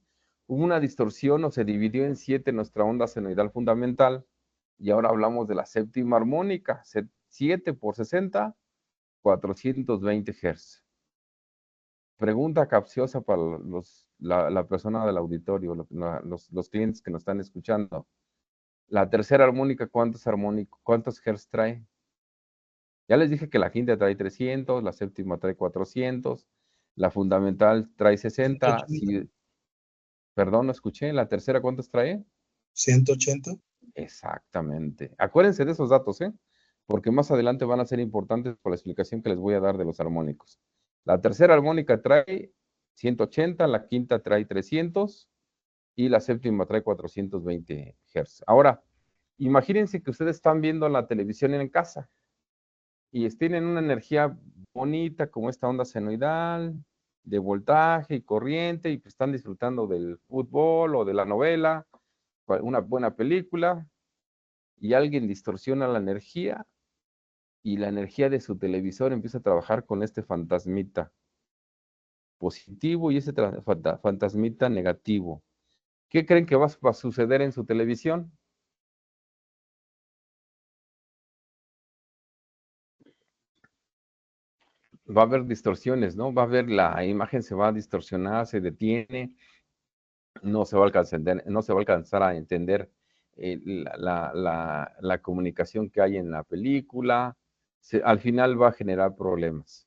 Hubo una distorsión o se dividió en 7 nuestra onda senoidal fundamental. Y ahora hablamos de la séptima armónica. 7 por 60, 420 Hz. Pregunta capciosa para la persona del auditorio, los clientes que nos están escuchando. La tercera armónica, ¿cuántos Hz trae? Ya les dije que la quinta trae 300, la séptima trae 400, la fundamental trae 60. Perdón, no escuché. ¿La tercera cuántos trae? 180. Exactamente. Acuérdense de esos datos, porque más adelante van a ser importantes por la explicación que les voy a dar de los armónicos. La tercera armónica trae 180, la quinta trae 300 y la séptima trae 420 Hz. Ahora, imagínense que ustedes están viendo la televisión en casa y tienen una energía bonita como esta onda senoidal, de voltaje y corriente, y pues están disfrutando del fútbol o de la novela, una buena película, y alguien distorsiona la energía y la energía de su televisor empieza a trabajar con este fantasmita positivo y ese fantasmita negativo. ¿Qué creen que va a suceder en su televisión? Va a haber distorsiones, ¿no? Va a haber la imagen se va a distorsionar, se detiene, no se va a alcanzar a entender la comunicación que hay en la película, al final va a generar problemas.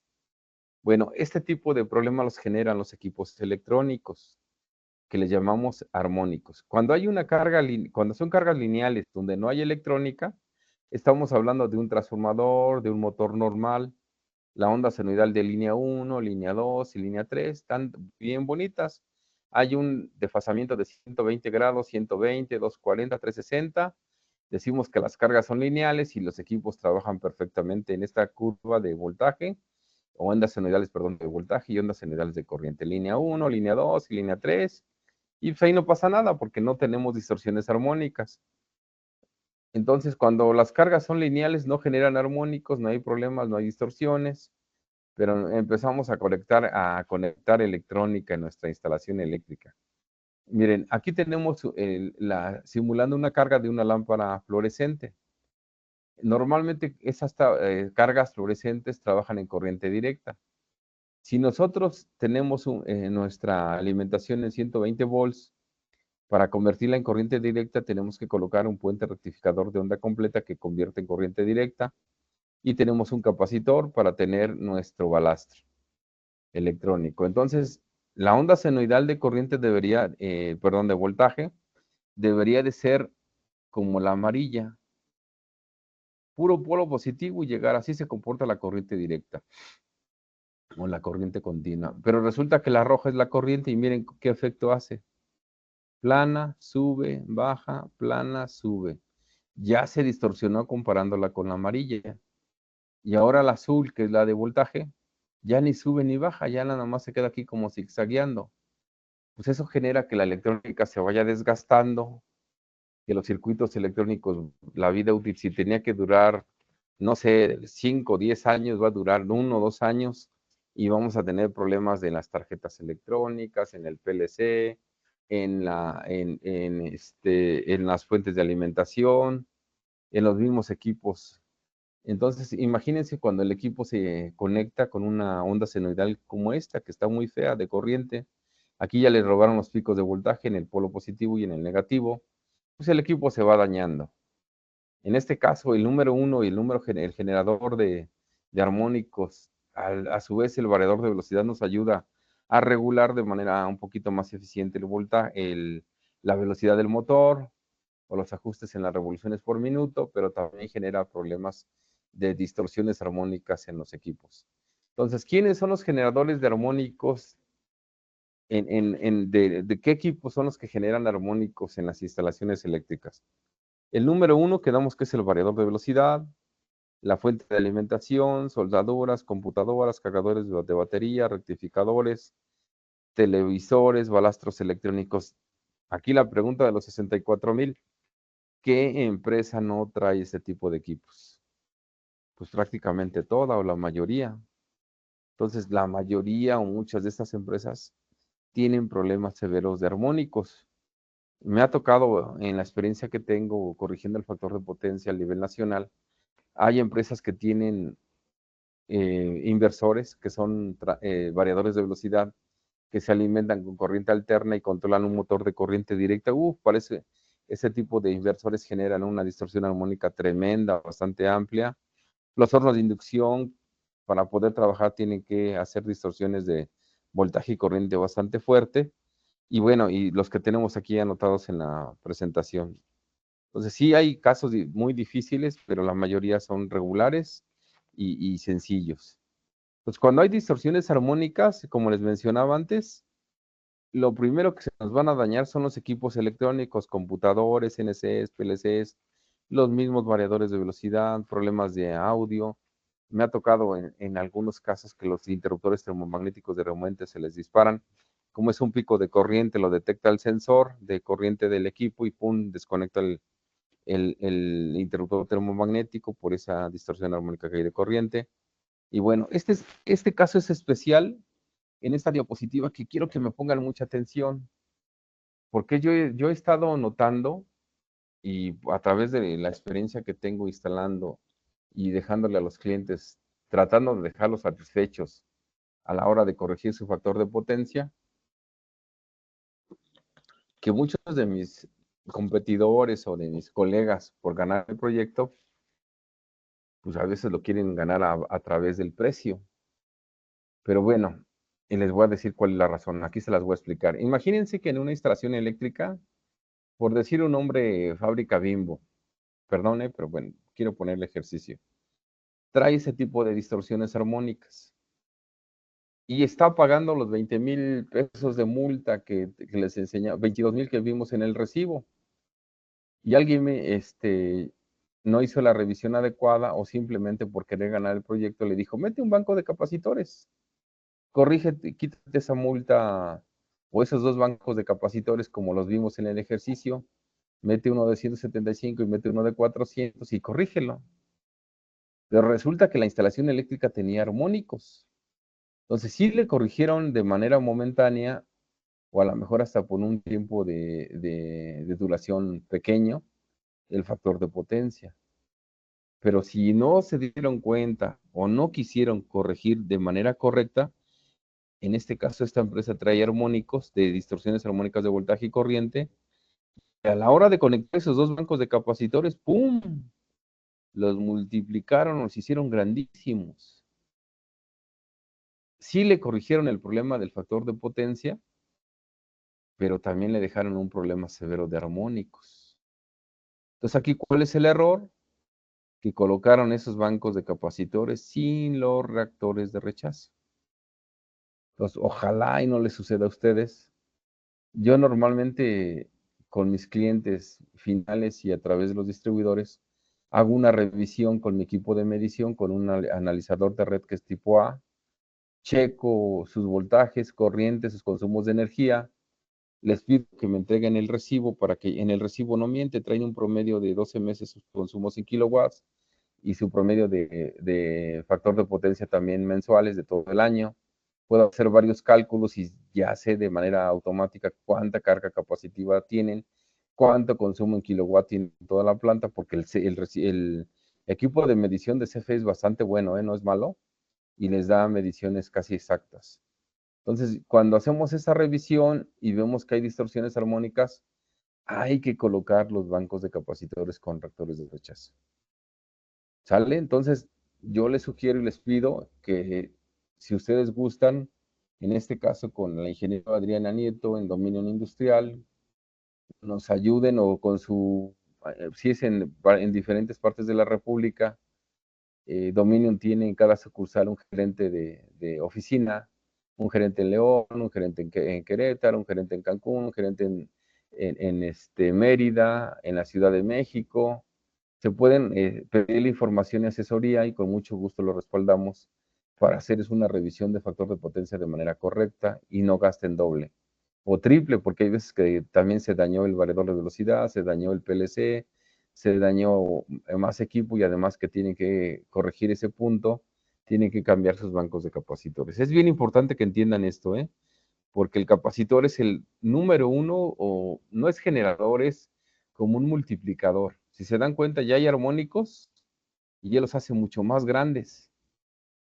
Bueno, este tipo de problemas los generan los equipos electrónicos, que les llamamos armónicos. Cuando hay una carga, cuando son cargas lineales donde no hay electrónica, estamos hablando de un transformador, de un motor normal, la onda senoidal de línea 1, línea 2 y línea 3 están bien bonitas. Hay un desfasamiento de 120 grados, 120, 240, 360. Decimos que las cargas son lineales y los equipos trabajan perfectamente en esta curva de voltaje, o ondas senoidales, perdón, de voltaje y ondas senoidales de corriente. Línea 1, línea 2 y línea 3. Y pues ahí no pasa nada porque no tenemos distorsiones armónicas. Entonces, cuando las cargas son lineales, no generan armónicos, no hay problemas, no hay distorsiones, pero empezamos a conectar electrónica en nuestra instalación eléctrica. Miren, aquí tenemos simulando una carga de una lámpara fluorescente. Normalmente esas cargas fluorescentes trabajan en corriente directa. Si nosotros tenemos nuestra alimentación en 120 volts, para convertirla en corriente directa tenemos que colocar un puente rectificador de onda completa que convierte en corriente directa y tenemos un capacitor para tener nuestro balastro electrónico. Entonces, la onda senoidal de corriente de voltaje, debería de ser como la amarilla, puro polo positivo y llegar, así se comporta la corriente directa o la corriente continua. Pero resulta que la roja es la corriente y miren qué efecto hace. Plana, sube, baja, plana, sube. Ya se distorsionó comparándola con la amarilla. Y ahora la azul, que es la de voltaje, ya ni sube ni baja, ya nada más se queda aquí como zigzagueando. Pues eso genera que la electrónica se vaya desgastando, que los circuitos electrónicos, la vida útil, si tenía que durar, no sé, 5 o 10 años, va a durar 1 o 2 años y vamos a tener problemas en las tarjetas electrónicas, en el PLC, en las fuentes de alimentación, en los mismos equipos. Entonces, imagínense cuando el equipo se conecta con una onda senoidal como esta, que está muy fea de corriente. Aquí ya le robaron los picos de voltaje en el polo positivo y en el negativo. Pues el equipo se va dañando. En este caso, el número 1 y el generador de armónicos, a su vez el variador de velocidad nos ayuda a regular de manera un poquito más eficiente el voltaje, la velocidad del motor o los ajustes en las revoluciones por minuto, pero también genera problemas de distorsiones armónicas en los equipos. Entonces, ¿quiénes son los generadores de armónicos? ¿De qué equipos son los que generan armónicos en las instalaciones eléctricas? El número 1, quedamos que es el variador de velocidad, la fuente de alimentación, soldaduras, computadoras, cargadores de batería, rectificadores, televisores, balastros electrónicos. Aquí la pregunta de los 64,000, ¿qué empresa no trae ese tipo de equipos? Pues prácticamente toda o la mayoría. Entonces, la mayoría o muchas de estas empresas tienen problemas severos de armónicos. Me ha tocado en la experiencia que tengo corrigiendo el factor de potencia a nivel nacional, hay empresas que tienen inversores que son variadores de velocidad que se alimentan con corriente alterna y controlan un motor de corriente directa. Parece ese tipo de inversores generan una distorsión armónica tremenda, bastante amplia. Los hornos de inducción, para poder trabajar, tienen que hacer distorsiones de voltaje y corriente bastante fuerte. Y bueno, y los que tenemos aquí anotados en la presentación. Entonces, sí hay casos muy difíciles, pero la mayoría son regulares y sencillos. Pues cuando hay distorsiones armónicas, como les mencionaba antes, lo primero que se nos van a dañar son los equipos electrónicos, computadores, NCs, PLCs, los mismos variadores de velocidad, problemas de audio. Me ha tocado en algunos casos que los interruptores termomagnéticos de repente se les disparan. Como es un pico de corriente, lo detecta el sensor de corriente del equipo y pum, desconecta el interruptor termomagnético por esa distorsión armónica que hay de corriente. Y bueno, este caso es especial en esta diapositiva que quiero que me pongan mucha atención, porque yo he estado notando y a través de la experiencia que tengo instalando y dejándole a los clientes, tratando de dejarlos satisfechos a la hora de corregir su factor de potencia, que muchos de mis competidores o de mis colegas por ganar el proyecto, pues a veces lo quieren ganar a través del precio. Pero bueno, y les voy a decir cuál es la razón. Aquí se las voy a explicar. Imagínense que en una instalación eléctrica, por decir un nombre, fábrica Bimbo, perdone, pero bueno, quiero ponerle ejercicio, trae ese tipo de distorsiones armónicas y está pagando los 20,000 pesos de multa que les enseña, 22,000 que vimos en el recibo. Y alguien no hizo la revisión adecuada o simplemente por querer ganar el proyecto le dijo, mete un banco de capacitores, corrígete, quítate esa multa o esos dos bancos de capacitores como los vimos en el ejercicio, mete uno de 175 y mete uno de 400 y corrígelo. Pero resulta que la instalación eléctrica tenía armónicos. Entonces sí le corrigieron de manera momentánea o a lo mejor hasta por un tiempo de duración pequeño el factor de potencia. Pero si no se dieron cuenta o no quisieron corregir de manera correcta, en este caso esta empresa trae armónicos de distorsiones armónicas de voltaje y corriente, y a la hora de conectar esos dos bancos de capacitores, ¡pum!, los multiplicaron, los hicieron grandísimos. Sí le corrigieron el problema del factor de potencia, pero también le dejaron un problema severo de armónicos. Entonces aquí, ¿cuál es el error? Que colocaron esos bancos de capacitores sin los reactores de rechazo. Entonces, ojalá y no les suceda a ustedes. Yo normalmente con mis clientes finales y a través de los distribuidores hago una revisión con mi equipo de medición, con un analizador de red que es tipo A, checo sus voltajes, corrientes, sus consumos de energía, les pido que me entreguen el recibo para que en el recibo no miente, traen un promedio de 12 meses sus consumos en kilowatts y su promedio de factor de potencia también mensuales de todo el año. Puedo hacer varios cálculos y ya sé de manera automática cuánta carga capacitiva tienen, cuánto consumo en kilowatt tiene toda la planta, porque el equipo de medición de CFE es bastante bueno, no es malo, y les da mediciones casi exactas. Entonces, cuando hacemos esa revisión y vemos que hay distorsiones armónicas, hay que colocar los bancos de capacitores con reactores de rechazo. ¿Sale? Entonces, yo les sugiero y les pido que si ustedes gustan, en este caso con la ingeniera Adriana Nieto en Dominion Industrial, nos ayuden o con si es en diferentes partes de la República, Dominion tiene en cada sucursal un gerente de oficina, un gerente en León, un gerente en Querétaro, un gerente en Cancún, un gerente en Mérida, en la Ciudad de México. Se pueden pedir la información y asesoría y con mucho gusto lo respaldamos para hacerles una revisión de factor de potencia de manera correcta y no gasten doble o triple, porque hay veces que también se dañó el variador de velocidad, se dañó el PLC, se dañó más equipo y además que tienen que corregir ese punto, tienen que cambiar sus bancos de capacitores. Es bien importante que entiendan esto, porque el capacitor es el número uno, o no es generador, es como un multiplicador. Si se dan cuenta, ya hay armónicos y ya los hace mucho más grandes.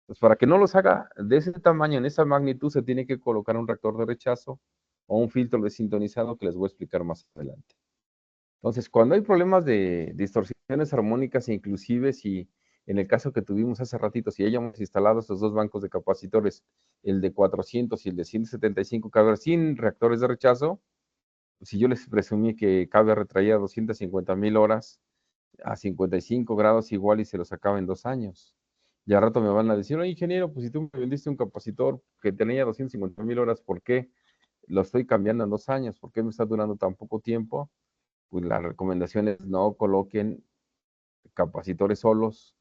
Pues para que no los haga de ese tamaño, en esa magnitud, se tiene que colocar un reactor de rechazo o un filtro desintonizado que les voy a explicar más adelante. Entonces, cuando hay problemas de distorsiones armónicas, inclusive si en el caso que tuvimos hace ratito, si hayamos instalado estos dos bancos de capacitores, el de 400 y el de 175 kV sin reactores de rechazo, si yo les presumí que KVR traía 250,000 horas a 55 grados igual y se los acaba en 2 años. Y al rato me van a decir, oye, ingeniero, pues si tú me vendiste un capacitor que tenía 250,000 horas, ¿por qué lo estoy cambiando en 2 años? ¿Por qué me está durando tan poco tiempo? Pues la recomendación es no coloquen capacitores solos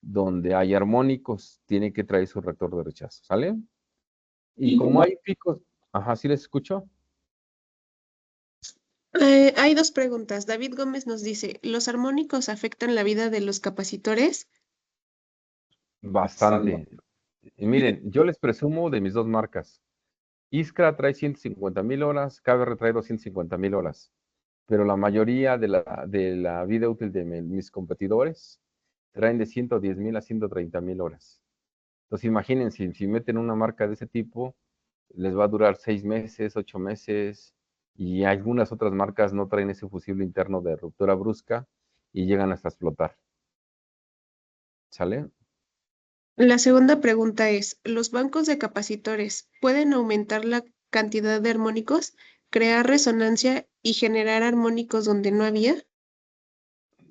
donde hay armónicos, tiene que traer su reactor de rechazo, ¿sale? Y como hay picos, ajá, ¿sí les escucho? Hay dos preguntas. David Gómez nos dice, ¿los armónicos afectan la vida de los capacitores? Bastante. Y miren, yo les presumo de mis dos marcas. Iskra trae 150,000 horas, KBR trae 250,000 horas, pero la mayoría de la vida útil de mis competidores traen de 110,000 a 130,000 horas. Entonces imagínense, si meten una marca de ese tipo, les va a durar 6 meses, 8 meses, y algunas otras marcas no traen ese fusible interno de ruptura brusca y llegan hasta explotar. ¿Sale? La segunda pregunta es, ¿los bancos de capacitores pueden aumentar la cantidad de armónicos, crear resonancia y generar armónicos donde no había?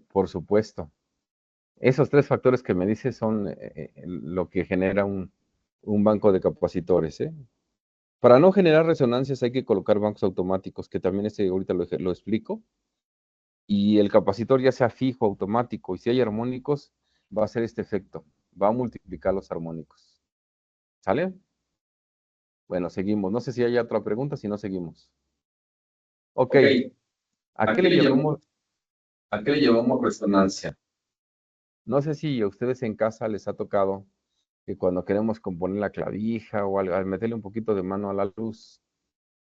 Por supuesto. Esos tres factores que me dices son lo que genera un banco de capacitores, ¿eh? Para no generar resonancias hay que colocar bancos automáticos, que también ahorita lo explico, y el capacitor ya sea fijo, automático, y si hay armónicos, va a hacer este efecto, va a multiplicar los armónicos. ¿Sale? Bueno, seguimos. No sé si hay otra pregunta, si no seguimos. Ok, ¿a qué le llamamos resonancia? No sé si a ustedes en casa les ha tocado que cuando queremos componer la clavija o al meterle un poquito de mano a la luz,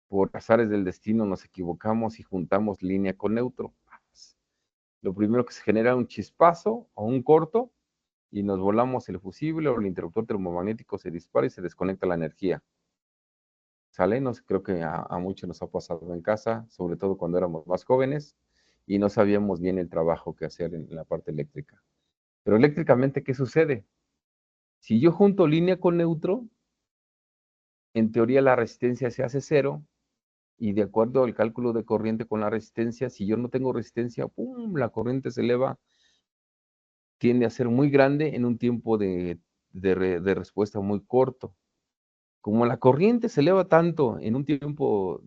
por azares del destino nos equivocamos y juntamos línea con neutro. Lo primero que se genera es un chispazo o un corto y nos volamos el fusible o el interruptor termomagnético se dispara y se desconecta la energía. ¿Sale? No sé, creo que a muchos nos ha pasado en casa, sobre todo cuando éramos más jóvenes y no sabíamos bien el trabajo que hacer en la parte eléctrica. Pero eléctricamente, ¿qué sucede? Si yo junto línea con neutro, en teoría la resistencia se hace cero y de acuerdo al cálculo de corriente con la resistencia, si yo no tengo resistencia, ¡pum!, la corriente se eleva, tiende a ser muy grande en un tiempo de respuesta muy corto. Como la corriente se eleva tanto en un tiempo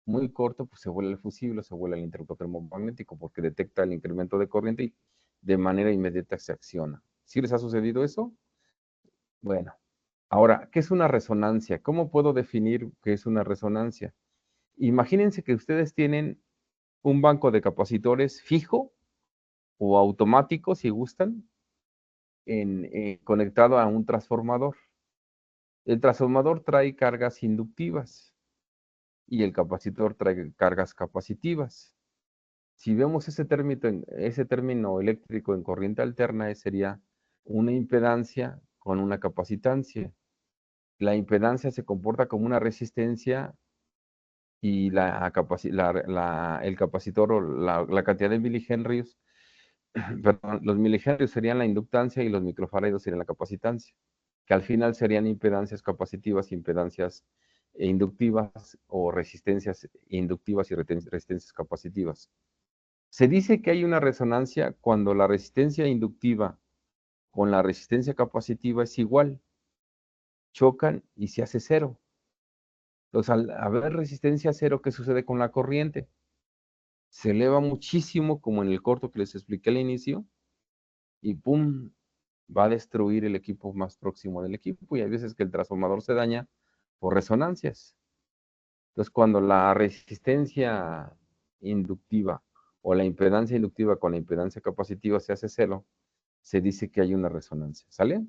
muy corto, pues se vuela el fusible, se vuela el interruptor termomagnético porque detecta el incremento de corriente y de manera inmediata se acciona. ¿Sí les ha sucedido eso? Bueno, ahora, ¿qué es una resonancia? ¿Cómo puedo definir qué es una resonancia? Imagínense que ustedes tienen un banco de capacitores fijo o automático, si gustan, conectado a un transformador. El transformador trae cargas inductivas y el capacitor trae cargas capacitivas. Si vemos ese término eléctrico en corriente alterna, sería una impedancia con una capacitancia. La impedancia se comporta como una resistencia y el capacitor o la cantidad de milihenrios, perdón, los milihenrios serían la inductancia y los microfarados serían la capacitancia, que al final serían impedancias capacitivas, impedancias inductivas o resistencias inductivas y resistencias capacitivas. Se dice que hay una resonancia cuando la resistencia inductiva con la resistencia capacitiva es igual, chocan y se hace cero. Entonces, al haber resistencia cero, ¿qué sucede con la corriente? Se eleva muchísimo, como en el corto que les expliqué al inicio, y ¡pum!, va a destruir el equipo más próximo del equipo, y hay veces que el transformador se daña por resonancias. Entonces, cuando la resistencia inductiva o la impedancia inductiva con la impedancia capacitiva se hace cero, se dice que hay una resonancia. ¿Sale?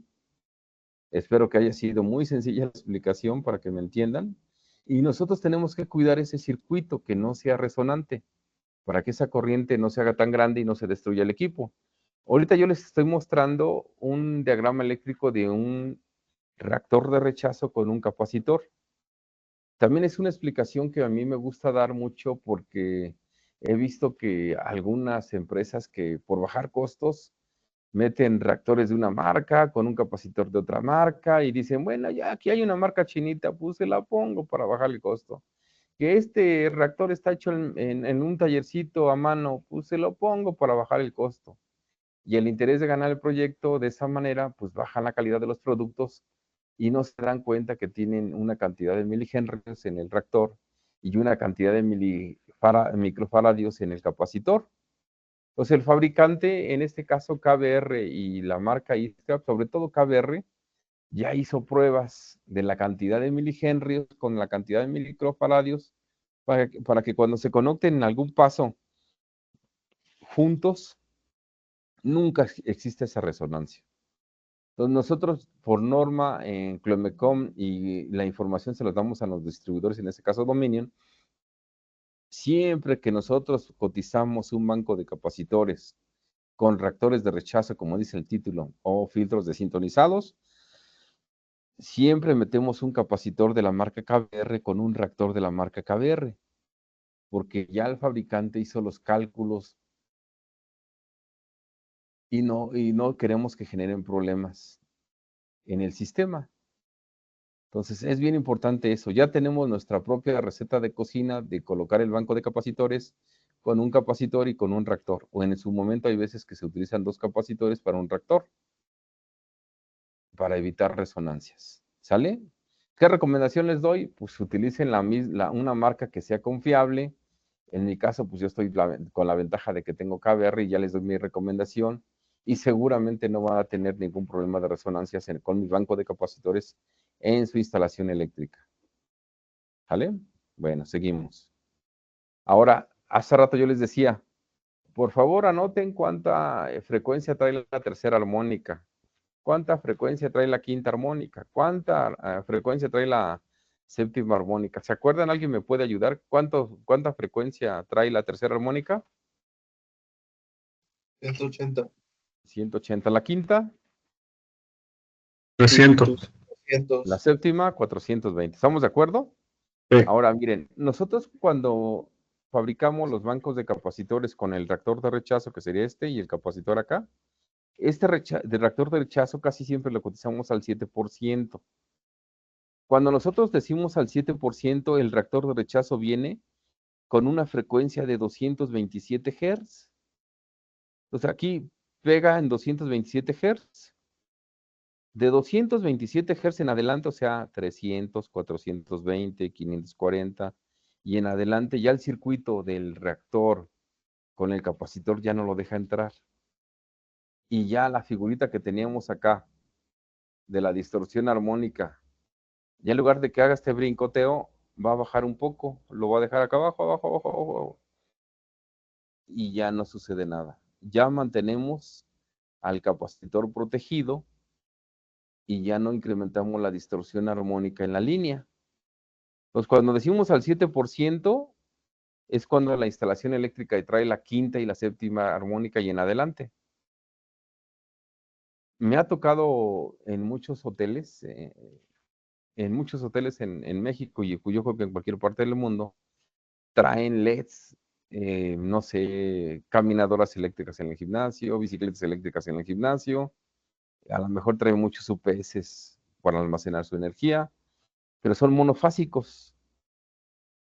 Espero que haya sido muy sencilla la explicación para que me entiendan. Y nosotros tenemos que cuidar ese circuito que no sea resonante, para que esa corriente no se haga tan grande y no se destruya el equipo. Ahorita yo les estoy mostrando un diagrama eléctrico de un reactor de rechazo con un capacitor. También es una explicación que a mí me gusta dar mucho porque he visto que algunas empresas que por bajar costos meten reactores de una marca con un capacitor de otra marca y dicen, bueno, ya aquí hay una marca chinita, pues se la pongo para bajar el costo. Que este reactor está hecho en un tallercito a mano, pues se lo pongo para bajar el costo. Y el interés de ganar el proyecto de esa manera, pues bajan la calidad de los productos y no se dan cuenta que tienen una cantidad de milihenrios en el reactor y una cantidad de microfaradios en el capacitor. Entonces el fabricante, en este caso KBR y la marca Iskra, sobre todo KBR, ya hizo pruebas de la cantidad de milihenrios con la cantidad de microfaradios para que cuando se conecten en algún paso juntos, nunca existe esa resonancia. Entonces nosotros, por norma, en Clomecom, y la información se la damos a los distribuidores, en este caso Dominion, siempre que nosotros cotizamos un banco de capacitores con reactores de rechazo, como dice el título, o filtros desintonizados, siempre metemos un capacitor de la marca KBR con un reactor de la marca KBR, porque ya el fabricante hizo los cálculos y no queremos que generen problemas en el sistema. Entonces, es bien importante eso. Ya tenemos nuestra propia receta de cocina de colocar el banco de capacitores con un capacitor y con un reactor. O en su momento hay veces que se utilizan 2 capacitores para un reactor, para evitar resonancias. ¿Sale? ¿Qué recomendación les doy? Pues utilicen una marca que sea confiable. En mi caso, pues yo estoy con la ventaja de que tengo KBR y ya les doy mi recomendación. Y seguramente no va a tener ningún problema de resonancias con mi banco de capacitores en su instalación eléctrica. ¿Vale? Bueno, seguimos. Ahora, hace rato yo les decía, por favor anoten cuánta frecuencia trae la tercera armónica, cuánta frecuencia trae la quinta armónica, cuánta frecuencia trae la séptima armónica. ¿Se acuerdan? ¿Alguien me puede ayudar? ¿Cuánta frecuencia trae la tercera armónica? 180. 180. ¿La quinta? 300. 200. La séptima, 420. ¿Estamos de acuerdo? Sí. Ahora, miren, nosotros cuando fabricamos los bancos de capacitores con el reactor de rechazo, que sería este, y el capacitor acá, este reactor de rechazo casi siempre lo cotizamos al 7%. Cuando nosotros decimos al 7%, el reactor de rechazo viene con una frecuencia de 227 Hz. Entonces aquí pega en 227 Hz. De 227 Hz en adelante, o sea, 300, 420, 540, y en adelante ya el circuito del reactor con el capacitor ya no lo deja entrar. Y ya la figurita que teníamos acá de la distorsión armónica, ya en lugar de que haga este brincoteo, va a bajar un poco, lo va a dejar acá abajo, abajo, abajo, abajo, y ya no sucede nada. Ya mantenemos al capacitor protegido y ya no incrementamos la distorsión armónica en la línea. Entonces, cuando decimos al 7%, es cuando la instalación eléctrica trae la quinta y la séptima armónica y en adelante. Me ha tocado en muchos hoteles, en México y yo creo que en cualquier parte del mundo, traen LEDs, no sé, caminadoras eléctricas en el gimnasio, bicicletas eléctricas en el gimnasio, a lo mejor traen muchos UPS para almacenar su energía, pero son monofásicos.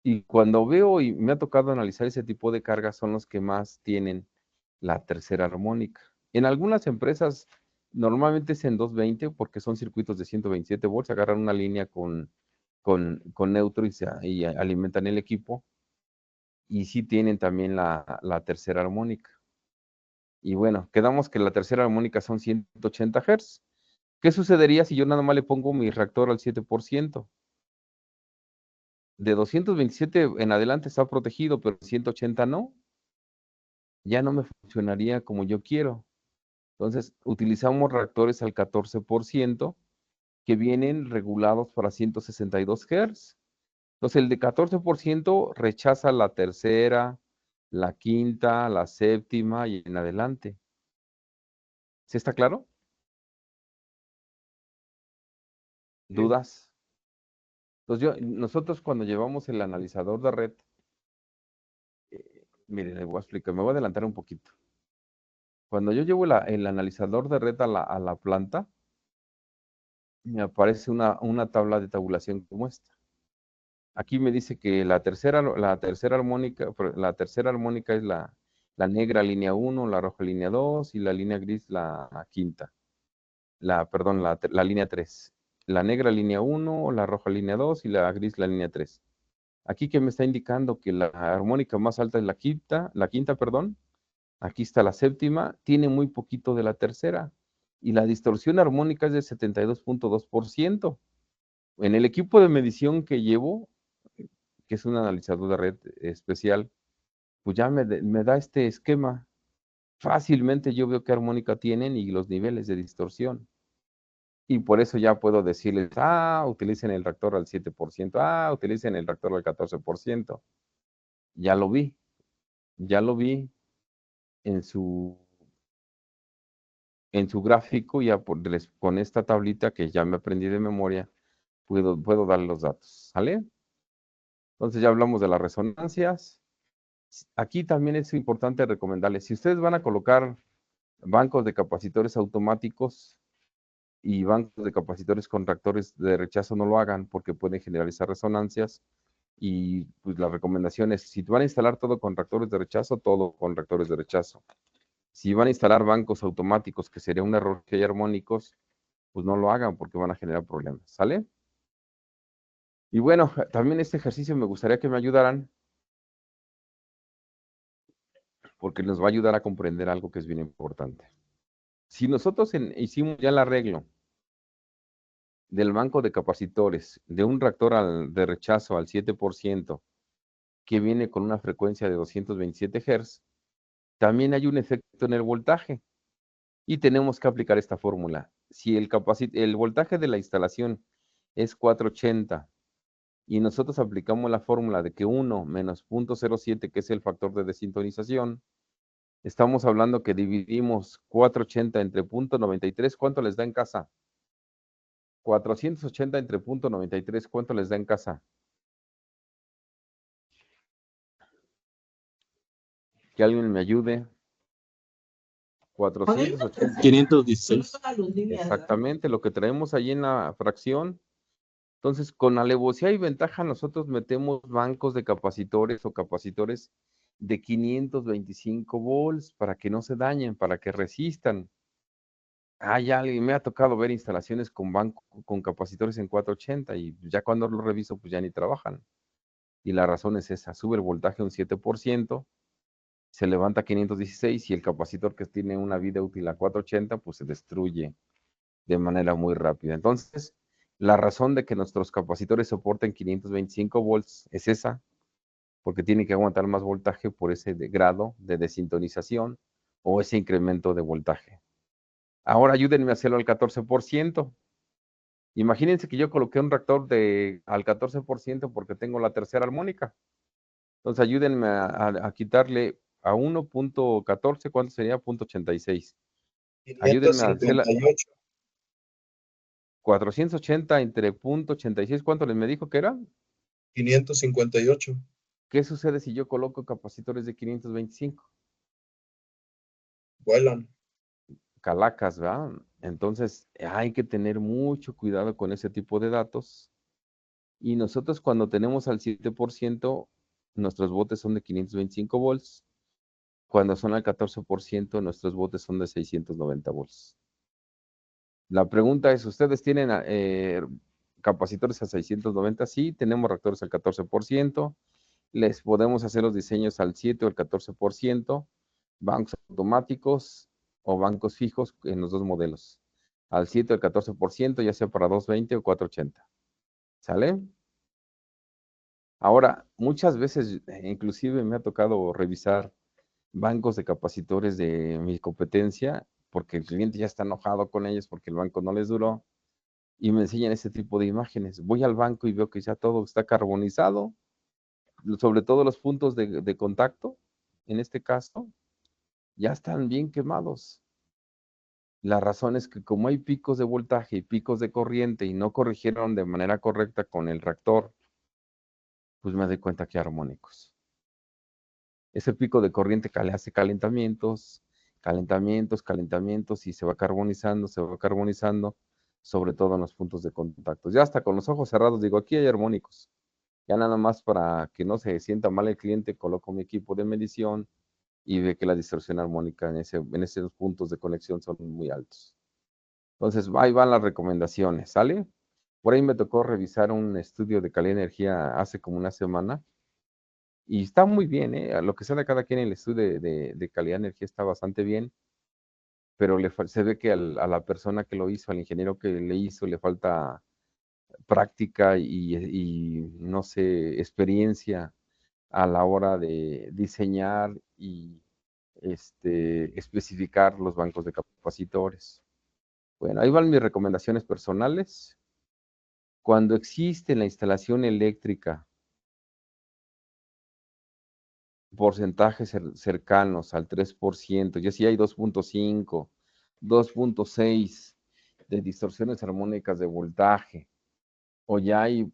Y cuando veo y me ha tocado analizar ese tipo de cargas, son los que más tienen la tercera armónica. En algunas empresas normalmente es en 220 porque son circuitos de 127 volts, agarran una línea con neutro y alimentan el equipo. Y sí tienen también la tercera armónica. Y bueno, quedamos que la tercera armónica son 180 Hz. ¿Qué sucedería si yo nada más le pongo mi reactor al 7%? De 227 en adelante está protegido, pero 180 no. Ya no me funcionaría como yo quiero. Entonces, utilizamos reactores al 14% que vienen regulados para 162 Hz. Entonces, el de 14% rechaza la tercera, la quinta, la séptima y en adelante. ¿Sí está claro? ¿Dudas? Entonces, nosotros cuando llevamos el analizador de red, miren, le voy a explicar, me voy a adelantar un poquito. Cuando yo llevo el analizador de red a la planta, me aparece una tabla de tabulación como esta. Aquí me dice que la tercera armónica es la negra línea 1, la roja línea 2 y la línea gris la quinta. Perdón, la línea 3. La negra línea 1, la roja línea 2 y la gris la línea 3. Aquí que me está indicando que la armónica más alta es la quinta, perdón. Aquí está la séptima, tiene muy poquito de la tercera. Y la distorsión armónica es de 72.2%. En el equipo de medición que llevo, que es un analizador de red especial, pues ya me da este esquema. Fácilmente yo veo qué armónica tienen y los niveles de distorsión. Y por eso ya puedo decirles, utilicen el reactor al 7%, utilicen el reactor al 14%. Ya lo vi en su gráfico, ya con esta tablita que ya me aprendí de memoria, puedo dar los datos, ¿sale? Entonces ya hablamos de las resonancias. Aquí también es importante recomendarles, si ustedes van a colocar bancos de capacitores automáticos y bancos de capacitores con reactores de rechazo, no lo hagan porque pueden generalizar resonancias. Y pues la recomendación es, si van a instalar todo con reactores de rechazo, todo con reactores de rechazo. Si van a instalar bancos automáticos, que sería un error que hay armónicos, pues no lo hagan porque van a generar problemas, ¿sale? Y bueno, también este ejercicio me gustaría que me ayudaran, porque nos va a ayudar a comprender algo que es bien importante. Si nosotros hicimos ya el arreglo del banco de capacitores de un reactor de rechazo al 7%, que viene con una frecuencia de 227 Hz, también hay un efecto en el voltaje y tenemos que aplicar esta fórmula. Si el voltaje de la instalación es 480 y nosotros aplicamos la fórmula de que 1 menos 0.07, que es el factor de desintonización, estamos hablando que dividimos 480 entre 0.93, ¿cuánto les da en casa? 480 entre 0.93, ¿cuánto les da en casa? Que alguien me ayude. 480. 516. Exactamente, lo que traemos ahí en la fracción. Entonces, con alevosía y ventaja, nosotros metemos bancos de capacitores o capacitores de 525 volts para que no se dañen, para que resistan. Ya me ha tocado ver instalaciones con capacitores en 480 y ya cuando lo reviso, pues ya ni trabajan. Y la razón es esa, sube el voltaje un 7%, se levanta a 516 y el capacitor que tiene una vida útil a 480, pues se destruye de manera muy rápida. Entonces, la razón de que nuestros capacitores soporten 525 volts es esa, porque tienen que aguantar más voltaje por ese grado de desintonización o ese incremento de voltaje. Ahora ayúdenme a hacerlo al 14%. Imagínense que yo coloqué un reactor al 14% porque tengo la tercera armónica. Entonces ayúdenme a quitarle a 1.14, ¿cuánto sería? 0.86. Ayúdenme a hacerla. 480 entre 0.86, ¿cuánto les me dijo que era? 558. ¿Qué sucede si yo coloco capacitores de 525? Vuelan. Calacas, ¿verdad? Entonces hay que tener mucho cuidado con ese tipo de datos. Y nosotros cuando tenemos al 7%, nuestros botes son de 525 volts. Cuando son al 14%, nuestros botes son de 690 volts. La pregunta es, ¿ustedes tienen capacitores a 690? Sí, tenemos reactores al 14%. Les podemos hacer los diseños al 7 o al 14%, bancos automáticos o bancos fijos en los dos modelos. Al 7 o al 14%, ya sea para 220 o 480. ¿Sale? Ahora, muchas veces, inclusive me ha tocado revisar bancos de capacitores de mi competencia, porque el cliente ya está enojado con ellos porque el banco no les duró, y me enseñan ese tipo de imágenes. Voy al banco y veo que ya todo está carbonizado, sobre todo los puntos de contacto, en este caso, ya están bien quemados. La razón es que como hay picos de voltaje y picos de corriente y no corrigieron de manera correcta con el reactor, pues me doy cuenta que hay armónicos. Ese pico de corriente hace calentamientos y se va carbonizando, sobre todo en los puntos de contacto. Ya hasta con los ojos cerrados digo, aquí hay armónicos. Ya nada más para que no se sienta mal el cliente, coloco mi equipo de medición y ve que la distorsión armónica en esos puntos de conexión son muy altos. Entonces, ahí van las recomendaciones, ¿sale? Por ahí me tocó revisar un estudio de calidad de energía hace como una semana y está muy bien, ¿eh? A lo que sea de cada quien, el estudio de calidad de energía está bastante bien, pero se ve que a la persona que lo hizo, al ingeniero que le hizo, le falta práctica y, no sé, experiencia a la hora de diseñar y especificar los bancos de capacitores. Bueno, ahí van mis recomendaciones personales. Cuando existe la instalación eléctrica porcentajes cercanos al 3%, ya si hay 2.5, 2.6 de distorsiones armónicas de voltaje, o ya hay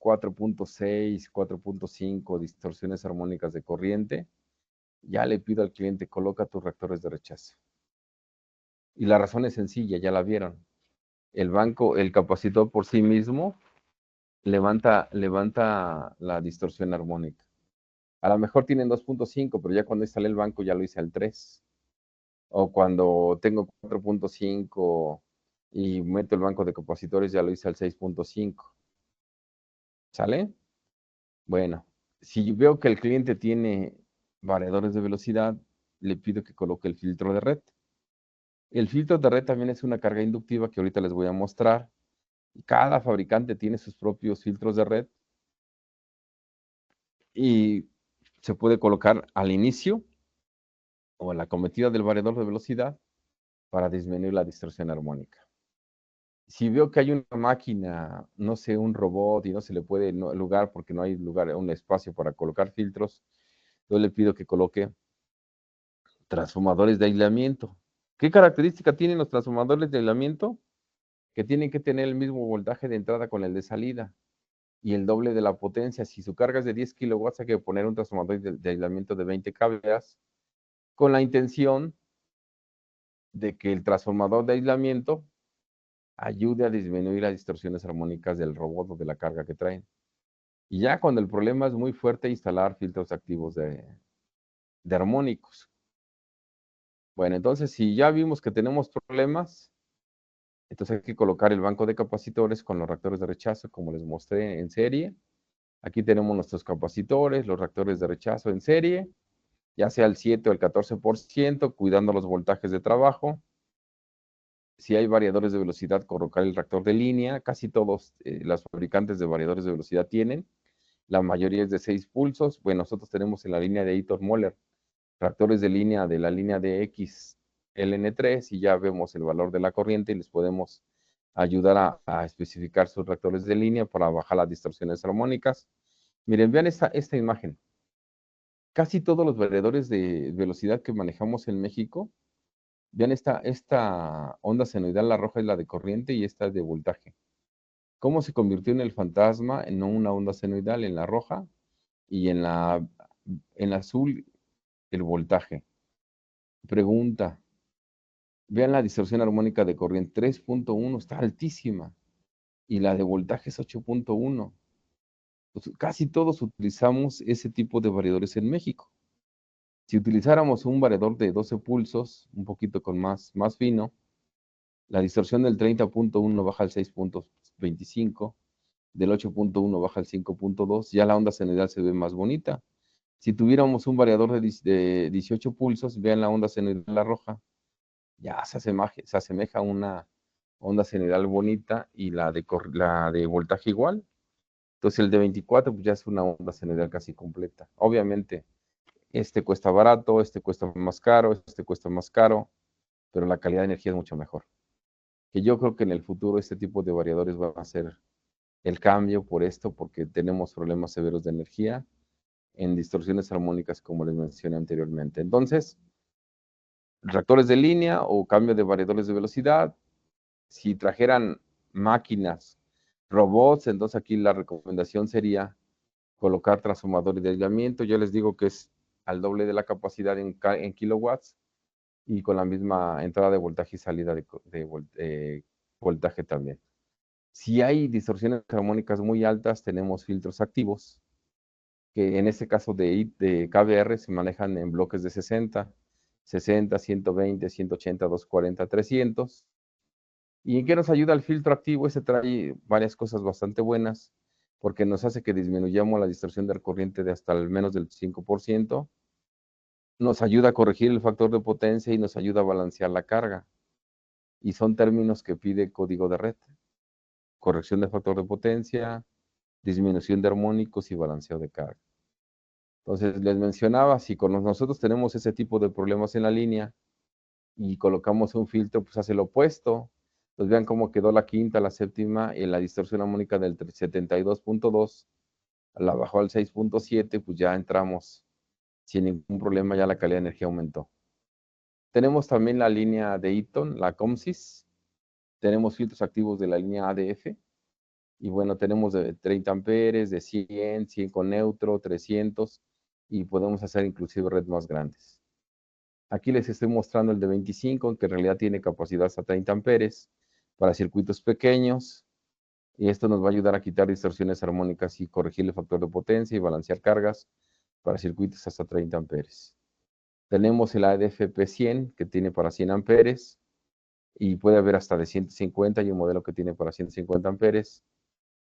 4.6, 4.5 distorsiones armónicas de corriente, ya le pido al cliente, coloca tus reactores de rechazo. Y la razón es sencilla, ya la vieron. El capacitor por sí mismo levanta la distorsión armónica. A lo mejor tienen 2.5, pero ya cuando instalé el banco ya lo hice al 3. O cuando tengo 4.5 y meto el banco de capacitores, ya lo hice al 6.5. ¿Sale? Bueno, si veo que el cliente tiene variadores de velocidad, le pido que coloque el filtro de red. El filtro de red también es una carga inductiva que ahorita les voy a mostrar. Cada fabricante tiene sus propios filtros de red y se puede colocar al inicio o en la cometida del variador de velocidad para disminuir la distorsión armónica. Si veo que hay una máquina, no sé, un robot y no se le puede lugar porque no hay lugar, un espacio para colocar filtros, yo le pido que coloque transformadores de aislamiento. ¿Qué característica tienen los transformadores de aislamiento? Que tienen que tener el mismo voltaje de entrada con el de salida y el doble de la potencia. Si su carga es de 10 kilowatts, hay que poner un transformador de aislamiento de 20 kVA con la intención de que el transformador de aislamiento ayude a disminuir las distorsiones armónicas del robot o de la carga que traen. Y ya cuando el problema es muy fuerte, instalar filtros activos de armónicos. Bueno, entonces si ya vimos que tenemos problemas, entonces hay que colocar el banco de capacitores con los reactores de rechazo, como les mostré en serie. Aquí tenemos nuestros capacitores, los reactores de rechazo en serie, ya sea el 7 o el 14%, cuidando los voltajes de trabajo. Si hay variadores de velocidad, colocar el reactor de línea. Casi todos los fabricantes de variadores de velocidad tienen. La mayoría es de 6 pulsos. Bueno, nosotros tenemos en la línea de Eaton Moller reactores de línea de la línea de X LN3 y ya vemos el valor de la corriente y les podemos ayudar a especificar sus reactores de línea para bajar las distorsiones armónicas. Miren, vean esta imagen. Casi todos los variadores de velocidad que manejamos en México, vean esta onda senoidal, la roja es la de corriente y esta es de voltaje. ¿Cómo se convirtió en el fantasma? En una onda senoidal, en la roja, y en la azul, el voltaje. Pregunta, vean la distorsión armónica de corriente, 3.1, está altísima, y la de voltaje es 8.1. Pues casi todos utilizamos ese tipo de variadores en México. Si utilizáramos un variador de 12 pulsos, un poquito con más fino, la distorsión del 30.1 baja al 6.25, del 8.1 baja al 5.2, ya la onda senoidal se ve más bonita. Si tuviéramos un variador de 18 pulsos, vean la onda senoidal la roja, ya se asemeja a una onda senoidal bonita y la de voltaje igual. Entonces el de 24 pues ya es una onda senoidal casi completa. Obviamente, este cuesta barato, este cuesta más caro, este cuesta más caro, pero la calidad de energía es mucho mejor. Que yo creo que en el futuro este tipo de variadores va a ser el cambio por esto, porque tenemos problemas severos de energía en distorsiones armónicas, como les mencioné anteriormente. Entonces, reactores de línea o cambio de variadores de velocidad. Si trajeran máquinas, robots, entonces aquí la recomendación sería colocar transformadores de aislamiento. Yo les digo que es al doble de la capacidad en kilowatts y con la misma entrada de voltaje y salida de voltaje también. Si hay distorsiones armónicas muy altas, tenemos filtros activos, que en este caso de KVR se manejan en bloques de 60, 120, 180, 240, 300. ¿Y en qué nos ayuda el filtro activo? Este trae varias cosas bastante buenas, porque nos hace que disminuyamos la distorsión de corriente de hasta al menos del 5%, nos ayuda a corregir el factor de potencia y nos ayuda a balancear la carga. Y son términos que pide código de red. corrección de factor de potencia, disminución de armónicos y balanceo de carga. Entonces, les mencionaba, si con nosotros tenemos ese tipo de problemas en la línea y colocamos un filtro, pues hace lo opuesto. Pues vean cómo quedó la quinta, la séptima, en la distorsión armónica del 72.2, la bajó al 6.7, pues ya entramos sin ningún problema, ya la calidad de energía aumentó. Tenemos también la línea de Eaton, la COMSYS. Tenemos filtros activos de la línea ADF. Y bueno, tenemos de 30 amperes, de 100, 100 con neutro, 300, y podemos hacer inclusive redes más grandes. Aquí les estoy mostrando el de 25, que en realidad tiene capacidad hasta 30 amperes para circuitos pequeños. Y esto nos va a ayudar a quitar distorsiones armónicas y corregir el factor de potencia y balancear cargas para circuitos hasta 30 amperes. Tenemos el ADF P100, que tiene para 100 amperes, y puede haber hasta de 150, y un modelo que tiene para 150 amperes.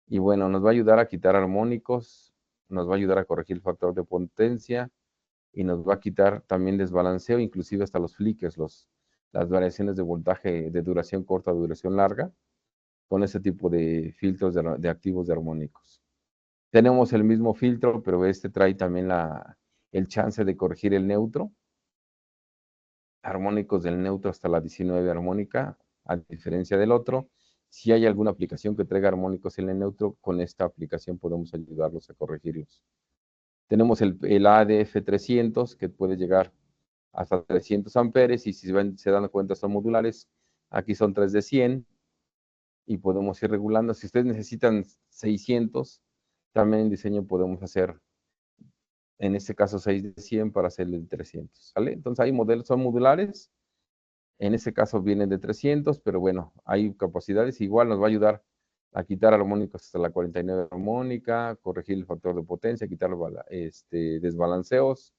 Y bueno, nos va a ayudar a quitar armónicos, nos va a ayudar a corregir el factor de potencia, y nos va a quitar también desbalanceo, inclusive hasta los flickers, las variaciones de voltaje de duración corta a duración larga, con ese tipo de filtros de activos de armónicos. Tenemos el mismo filtro, pero este trae también el chance de corregir el neutro, armónicos del neutro hasta la 19 armónica, a diferencia del otro. Si hay alguna aplicación que traiga armónicos en el neutro, con esta aplicación podemos ayudarlos a corregirlos. Tenemos el ADF 300, que puede llegar hasta 300 amperes, y si se dan cuenta son modulares. Aquí son 3 de 100, y podemos ir regulando. Si ustedes necesitan 600, también en diseño podemos hacer, en este caso 6 de 100 para hacer el 300, ¿sale? Entonces hay modelos, son modulares. En este caso vienen de 300, pero bueno, hay capacidades. Igual nos va a ayudar a quitar armónicos hasta la 49 armónica, corregir el factor de potencia, quitar desbalanceos,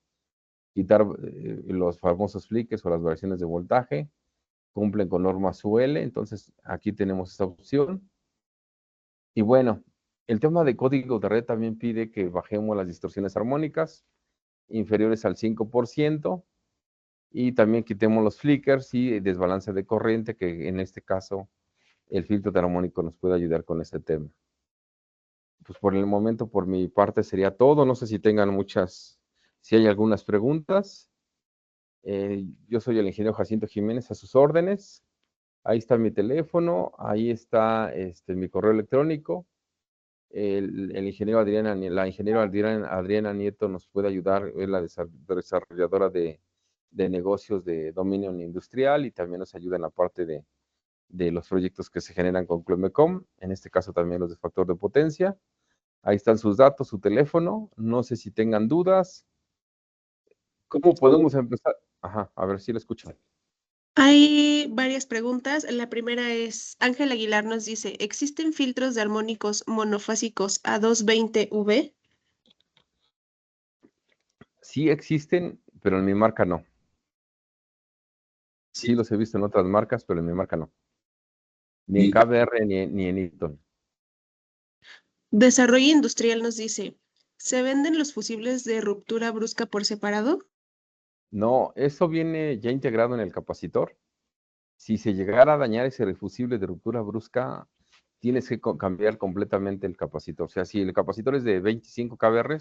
quitar los famosos flickers o las variaciones de voltaje. Cumplen con normas UL, entonces aquí tenemos esta opción. Y bueno, el tema de código de red también pide que bajemos las distorsiones armónicas inferiores al 5%. Y también quitemos los flickers y desbalance de corriente, que en este caso el filtro de armónico nos puede ayudar con este tema. Pues por el momento, por mi parte, sería todo. No sé si tengan si hay algunas preguntas. Yo soy el ingeniero Jacinto Jiménez, a sus órdenes. Ahí está mi teléfono, ahí está mi correo electrónico. La ingeniera Adriana Nieto nos puede ayudar, es la desarrolladora de negocios de dominio industrial, y también nos ayuda en la parte de los proyectos que se generan con Clumecom, en este caso también los de factor de potencia. Ahí están sus datos, su teléfono. No sé si tengan dudas. ¿Cómo podemos empezar? Ajá, a ver si lo escuchan. Hay varias preguntas. La primera es, Ángel Aguilar nos dice, ¿existen filtros de armónicos monofásicos a 220V? Sí existen, pero en mi marca no. Sí los he visto en otras marcas, pero en mi marca no. Ni en KBR ni en Eaton. Desarrollo Industrial nos dice, ¿se venden los fusibles de ruptura brusca por separado? No, eso viene ya integrado en el capacitor. Si se llegara a dañar ese fusible de ruptura brusca, tienes que cambiar completamente el capacitor. O sea, si el capacitor es de 25 kBr,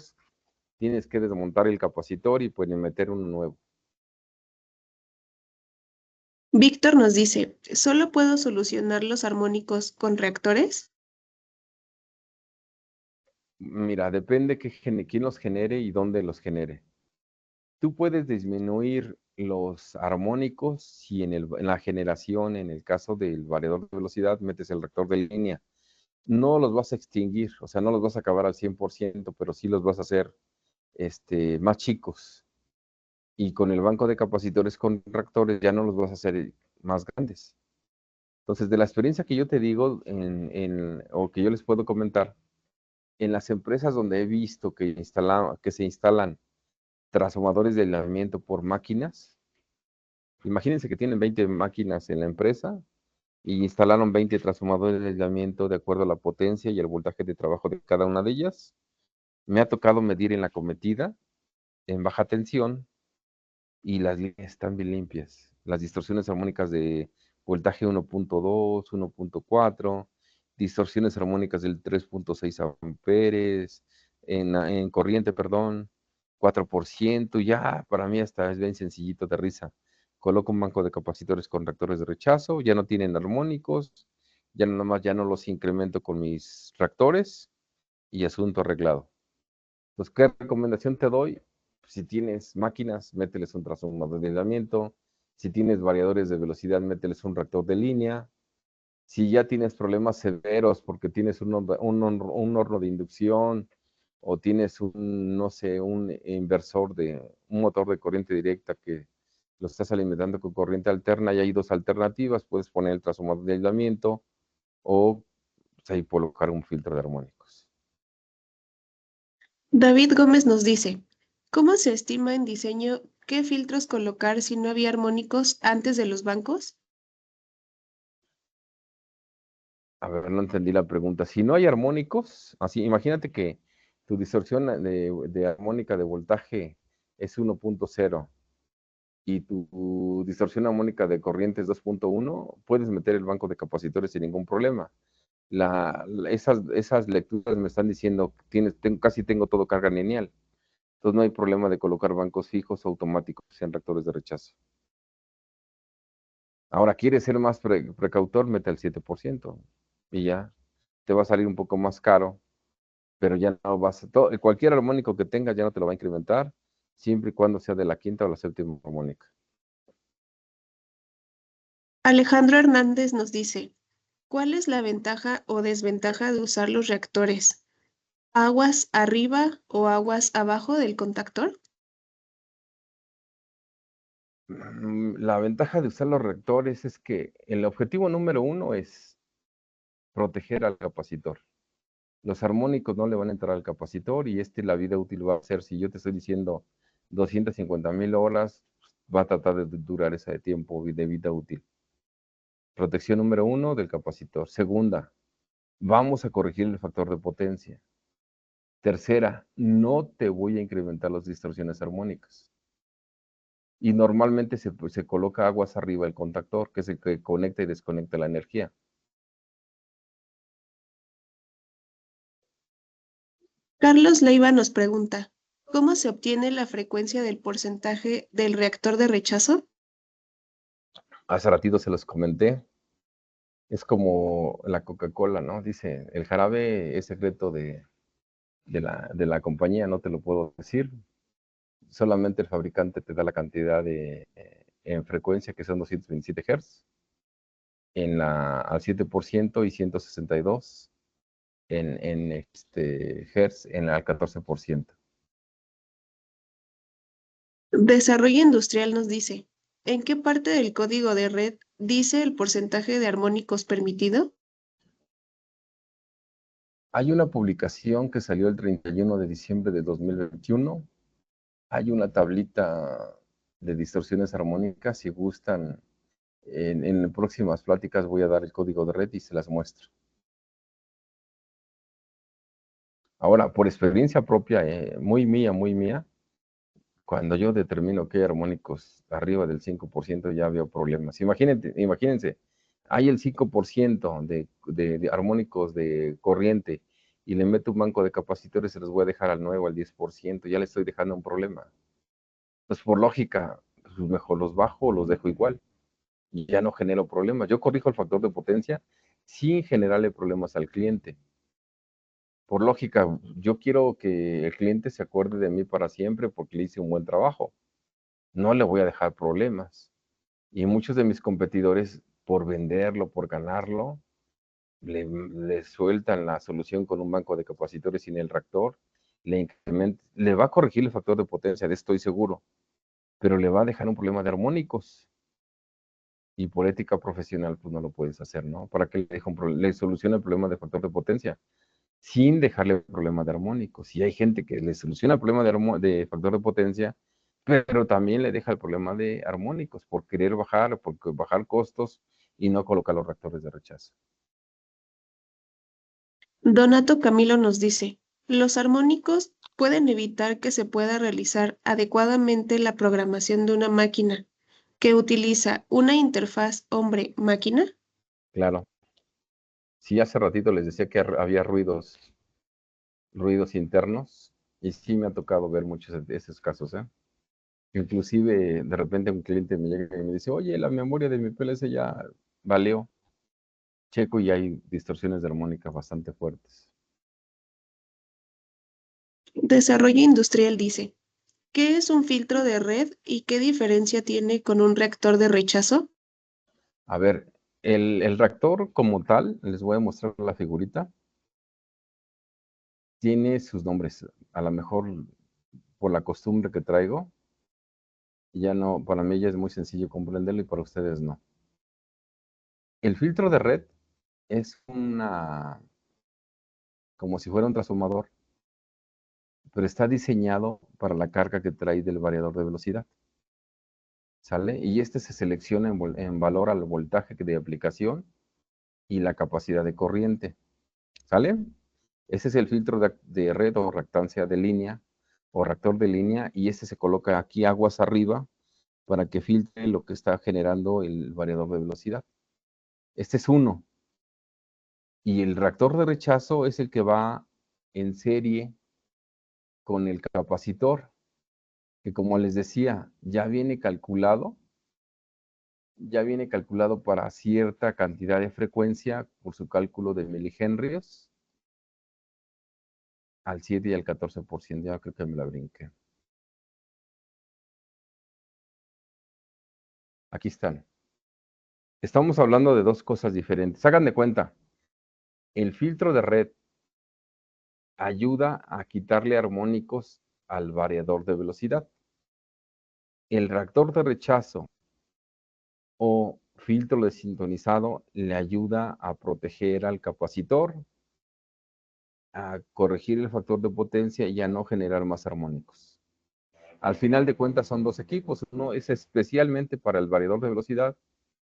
tienes que desmontar el capacitor y pues meter uno nuevo. Víctor nos dice, ¿solo puedo solucionar los armónicos con reactores? Mira, depende quién los genere y dónde los genere. Tú puedes disminuir los armónicos si en la generación, en el caso del variador de velocidad, metes el reactor de línea. No los vas a extinguir, o sea, no los vas a acabar al 100%, pero sí los vas a hacer más chicos. Y con el banco de capacitores con reactores ya no los vas a hacer más grandes. Entonces, de la experiencia que yo te digo, o que yo les puedo comentar, en las empresas donde he visto que se instalan transformadores de aislamiento por máquinas, imagínense que tienen 20 máquinas en la empresa y instalaron 20 transformadores de aislamiento de acuerdo a la potencia y el voltaje de trabajo de cada una de ellas. Me ha tocado medir en la cometida, en baja tensión, y las líneas están bien limpias. Las distorsiones armónicas de voltaje 1.2, 1.4, distorsiones armónicas del 3.6 amperes, en corriente, perdón, 4%, ya para mí hasta es bien sencillito de risa. Coloco un banco de capacitores con reactores de rechazo, ya no tienen armónicos, ya nada más ya no los incremento con mis reactores y asunto arreglado. Entonces, ¿qué recomendación te doy? Si tienes máquinas, mételes un transformador de aislamiento. Si tienes variadores de velocidad, mételes un reactor de línea. Si ya tienes problemas severos porque tienes un horno de inducción o tienes no sé, un motor de corriente directa que lo estás alimentando con corriente alterna y hay dos alternativas, puedes poner el transformador de aislamiento o pues, ahí colocar un filtro de armónicos. David Gómez nos dice, ¿cómo se estima en diseño qué filtros colocar si no había armónicos antes de los bancos? A ver, no entendí la pregunta. Si no hay armónicos, así, imagínate que tu distorsión de armónica de voltaje es 1.0 y tu distorsión armónica de corriente es 2.1, puedes meter el banco de capacitores sin ningún problema. Esas lecturas me están diciendo, casi tengo todo carga lineal. Entonces no hay problema de colocar bancos fijos o automáticos en reactores de rechazo. Ahora, ¿quieres ser más precautor? Mete el 7% y ya te va a salir un poco más caro, pero ya no cualquier armónico que tengas ya no te lo va a incrementar, siempre y cuando sea de la quinta o la séptima armónica. Alejandro Hernández nos dice, ¿cuál es la ventaja o desventaja de usar los reactores? ¿Aguas arriba o aguas abajo del contactor? La ventaja de usar los reactores es que el objetivo número uno es proteger al capacitor. Los armónicos no le van a entrar al capacitor y la vida útil va a ser, si yo te estoy diciendo 250,000 horas, va a tratar de durar ese tiempo de vida útil. Protección número uno del capacitor. Segunda, vamos a corregir el factor de potencia. Tercera, no te voy a incrementar las distorsiones armónicas. Y normalmente se coloca aguas arriba del contactor, que es el que conecta y desconecta la energía. Carlos Leiva nos pregunta, ¿cómo se obtiene la frecuencia del porcentaje del reactor de rechazo? Hace ratito se los comenté. Es como la Coca-Cola, ¿no? Dice, el jarabe es secreto de la compañía, no te lo puedo decir. Solamente el fabricante te da la cantidad en frecuencia, que son 227 Hz, al 7% y 162 en Hz al 14%. Desarrollo Industrial nos dice, ¿en qué parte del código de red dice el porcentaje de armónicos permitido? Hay una publicación que salió el 31 de diciembre de 2021. Hay una tablita de distorsiones armónicas. Si gustan, en próximas pláticas voy a dar el código de red y se las muestro. Ahora, por experiencia propia, muy mía, cuando yo determino que hay armónicos arriba del 5%, ya veo problemas. Imagínense, hay el 5% de armónicos de corriente y le meto un banco de capacitores, se los voy a dejar al 9 o al 10%, ya le estoy dejando un problema. Pues por lógica, pues mejor los bajo o los dejo igual y ya no genero problemas. Yo corrijo el factor de potencia sin generarle problemas al cliente. Por lógica, yo quiero que el cliente se acuerde de mí para siempre porque le hice un buen trabajo. No le voy a dejar problemas. Y muchos de mis competidores, por venderlo, por ganarlo, le sueltan la solución con un banco de capacitores sin el reactor, le va a corregir el factor de potencia, de estoy seguro, pero le va a dejar un problema de armónicos. Y por ética profesional, pues no lo puedes hacer, ¿no? Para que le solucione el problema de factor de potencia, sin dejarle problema de armónicos. Y hay gente que le soluciona el problema de factor de potencia, pero también le deja el problema de armónicos por querer bajar costos y no colocar los reactores de rechazo. Donato Camilo nos dice, ¿los armónicos pueden evitar que se pueda realizar adecuadamente la programación de una máquina que utiliza una interfaz hombre-máquina? Claro. Sí, hace ratito les decía que había ruidos internos, y sí me ha tocado ver muchos de esos casos, ¿eh? Inclusive, de repente un cliente me llega y me dice, oye, la memoria de mi PLC ya valió. Checo y hay distorsiones de armónica bastante fuertes. Desarrollo Industrial dice, ¿qué es un filtro de red y qué diferencia tiene con un reactor de rechazo? A ver, el reactor como tal, les voy a mostrar la figurita, tiene sus nombres. A lo mejor por la costumbre que traigo, ya no, para mí ya es muy sencillo comprenderlo y para ustedes no. El filtro de red es como si fuera un transformador, pero está diseñado para la carga que trae del variador de velocidad. ¿Sale? Y este se selecciona en valor al voltaje de aplicación y la capacidad de corriente. ¿Sale? Ese es el filtro de red o reactancia de línea o reactor de línea, y este se coloca aquí aguas arriba para que filtre lo que está generando el variador de velocidad. Este es uno. Y el reactor de rechazo es el que va en serie con el capacitor, que como les decía, ya viene calculado para cierta cantidad de frecuencia por su cálculo de milihenrios al 7 y al 14%. Ya creo que me la brinqué. Aquí están. Estamos hablando de dos cosas diferentes. Hagan de cuenta, el filtro de red ayuda a quitarle armónicos al variador de velocidad. El reactor de rechazo o filtro desintonizado le ayuda a proteger al capacitor, a corregir el factor de potencia y a no generar más armónicos. Al final de cuentas son dos equipos. Uno es especialmente para el variador de velocidad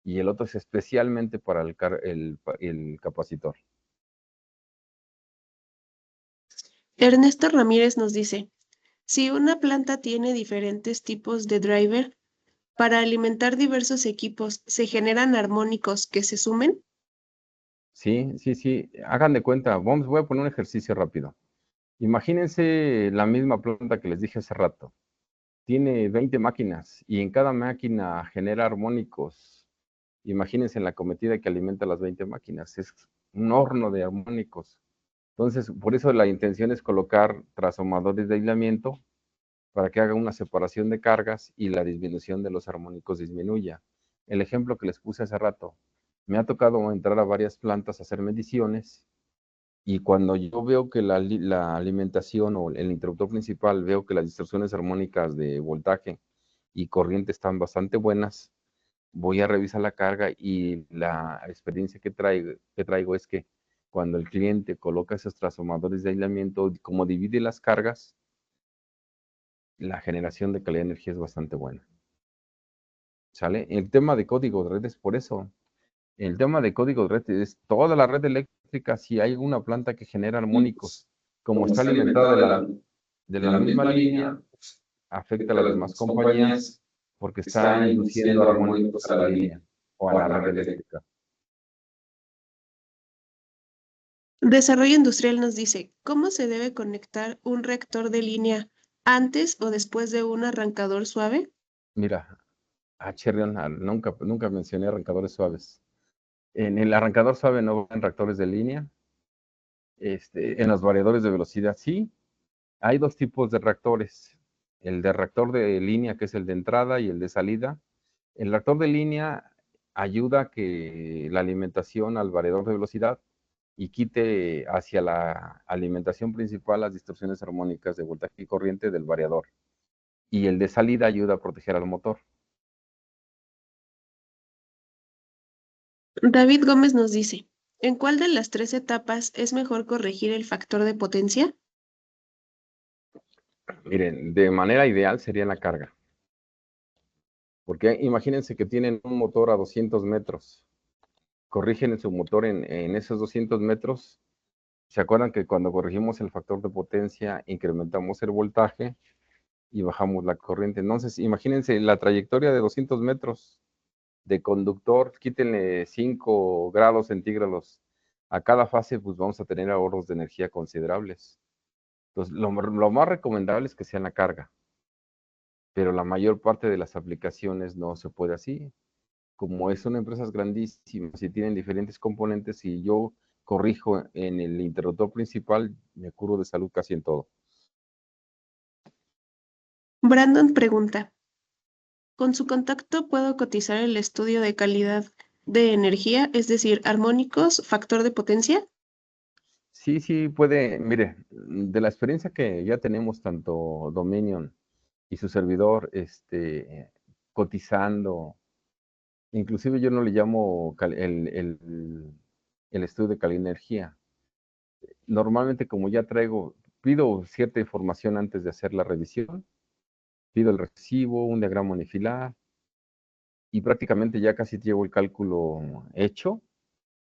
y el otro es especialmente para el capacitor. Ernesto Ramírez nos dice, si una planta tiene diferentes tipos de driver, para alimentar diversos equipos, ¿se generan armónicos que se sumen? Sí. Hagan de cuenta. Voy a poner un ejercicio rápido. Imagínense la misma planta que les dije hace rato. Tiene 20 máquinas y en cada máquina genera armónicos. Imagínense en la cometida que alimenta las 20 máquinas. Es un horno de armónicos. Entonces, por eso la intención es colocar transformadores de aislamiento para que haga una separación de cargas y la disminución de los armónicos disminuya. El ejemplo que les puse hace rato, me ha tocado entrar a varias plantas a hacer mediciones, y cuando yo veo que la alimentación o el interruptor principal, veo que las distorsiones armónicas de voltaje y corriente están bastante buenas, voy a revisar la carga, y la experiencia que traigo es que cuando el cliente coloca esos transformadores de aislamiento, como divide las cargas, la generación de calidad de energía es bastante buena. ¿Sale? El tema de código de red es por eso. El tema de código de red es toda la red eléctrica. Si hay una planta que genera armónicos, como está alimentada de la misma línea, afecta a las demás compañías porque está induciendo armónicos a la línea o a la red eléctrica. Desarrollo Industrial nos dice, ¿cómo se debe conectar un reactor de línea antes o después de un arrancador suave? Mira, Cherion, nunca mencioné arrancadores suaves. En el arrancador suave no van reactores de línea. En los variadores de velocidad sí. Hay dos tipos de reactores. El de reactor de línea, que es el de entrada, y el de salida. El reactor de línea ayuda a que la alimentación al variador de velocidad y quite hacia la alimentación principal las distorsiones armónicas de voltaje y corriente del variador. Y el de salida ayuda a proteger al motor. David Gómez nos dice, ¿en cuál de las tres etapas es mejor corregir el factor de potencia? Miren, de manera ideal sería en la carga. Porque imagínense que tienen un motor a 200 metros. Corrigen su motor en esos 200 metros. ¿Se acuerdan que cuando corregimos el factor de potencia, incrementamos el voltaje y bajamos la corriente? Entonces, imagínense la trayectoria de 200 metros de conductor, quítenle 5 grados centígrados a cada fase pues vamos a tener ahorros de energía considerables. Entonces, lo más recomendable es que sea en la carga, pero la mayor parte de las aplicaciones no se puede así. Como son empresas grandísimas y tienen diferentes componentes, y yo corrijo en el interruptor principal, me curo de salud casi en todo. Brandon pregunta, ¿con su contacto puedo cotizar el estudio de calidad de energía, es decir, armónicos, factor de potencia? Sí, sí, puede, mire, de la experiencia que ya tenemos tanto Dominion y su servidor, cotizando, inclusive yo no le llamo el estudio de calidad de energía. Normalmente como ya pido cierta información antes de hacer la revisión, pido el recibo, un diagrama unifilar, y prácticamente ya casi llevo el cálculo hecho.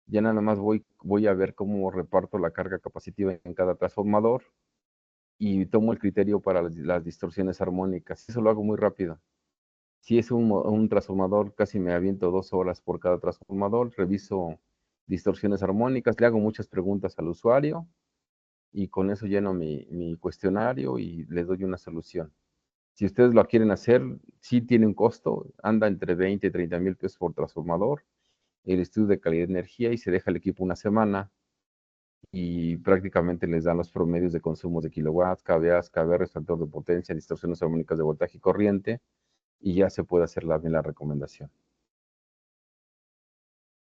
Ya nada más voy a ver cómo reparto la carga capacitiva en cada transformador y tomo el criterio para las distorsiones armónicas. Eso lo hago muy rápido. Si es un transformador, casi me aviento 2 horas por cada transformador, reviso distorsiones armónicas, le hago muchas preguntas al usuario y con eso lleno mi cuestionario y les doy una solución. Si ustedes lo quieren hacer, sí tiene un costo, anda entre 20 y 30 mil pesos por transformador, el estudio de calidad de energía, y se deja el equipo una semana y prácticamente les dan los promedios de consumos de kilowatts, kVA, kVR, factor de potencia, distorsiones armónicas de voltaje y corriente, y ya se puede hacer bien la recomendación.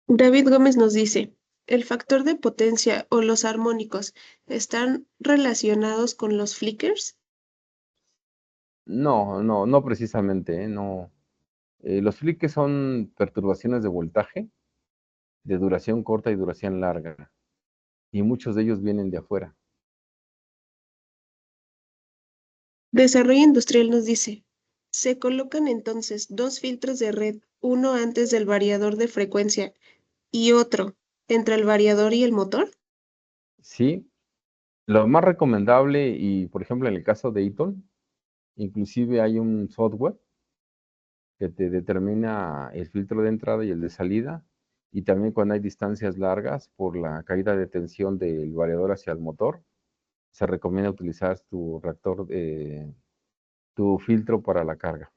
David Gómez nos dice, ¿el factor de potencia o los armónicos están relacionados con los flickers? No precisamente, no. Los flickers son perturbaciones de voltaje de duración corta y duración larga, y muchos de ellos vienen de afuera. Desarrollo Industrial nos dice, ¿se colocan entonces dos filtros de red, uno antes del variador de frecuencia y otro entre el variador y el motor? Sí, lo más recomendable, y por ejemplo en el caso de Eaton, inclusive hay un software que te determina el filtro de entrada y el de salida, y también cuando hay distancias largas por la caída de tensión del variador hacia el motor, se recomienda utilizar tu reactor, tu filtro para la carga.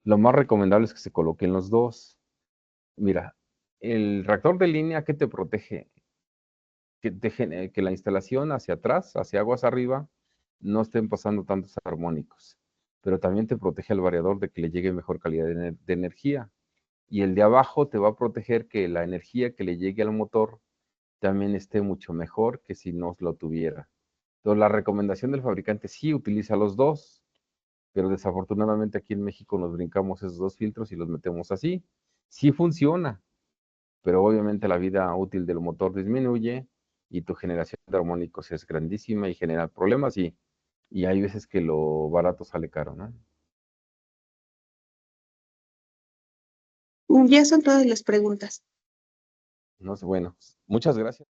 Lo más recomendable es que se coloquen los dos. Mira, el reactor de línea, ¿qué te protege? Que la instalación hacia atrás, hacia aguas arriba, no estén pasando tantos armónicos, pero también te protege al variador de que le llegue mejor calidad de energía. Y el de abajo te va a proteger que la energía que le llegue al motor también esté mucho mejor que si no lo tuviera. Entonces, la recomendación del fabricante sí utiliza los dos, pero desafortunadamente aquí en México nos brincamos esos dos filtros y los metemos así. Sí funciona, pero obviamente la vida útil del motor disminuye y tu generación de armónicos es grandísima y genera problemas, y hay veces que lo barato sale caro, ¿no? Ya son todas las preguntas. No sé, bueno, muchas gracias.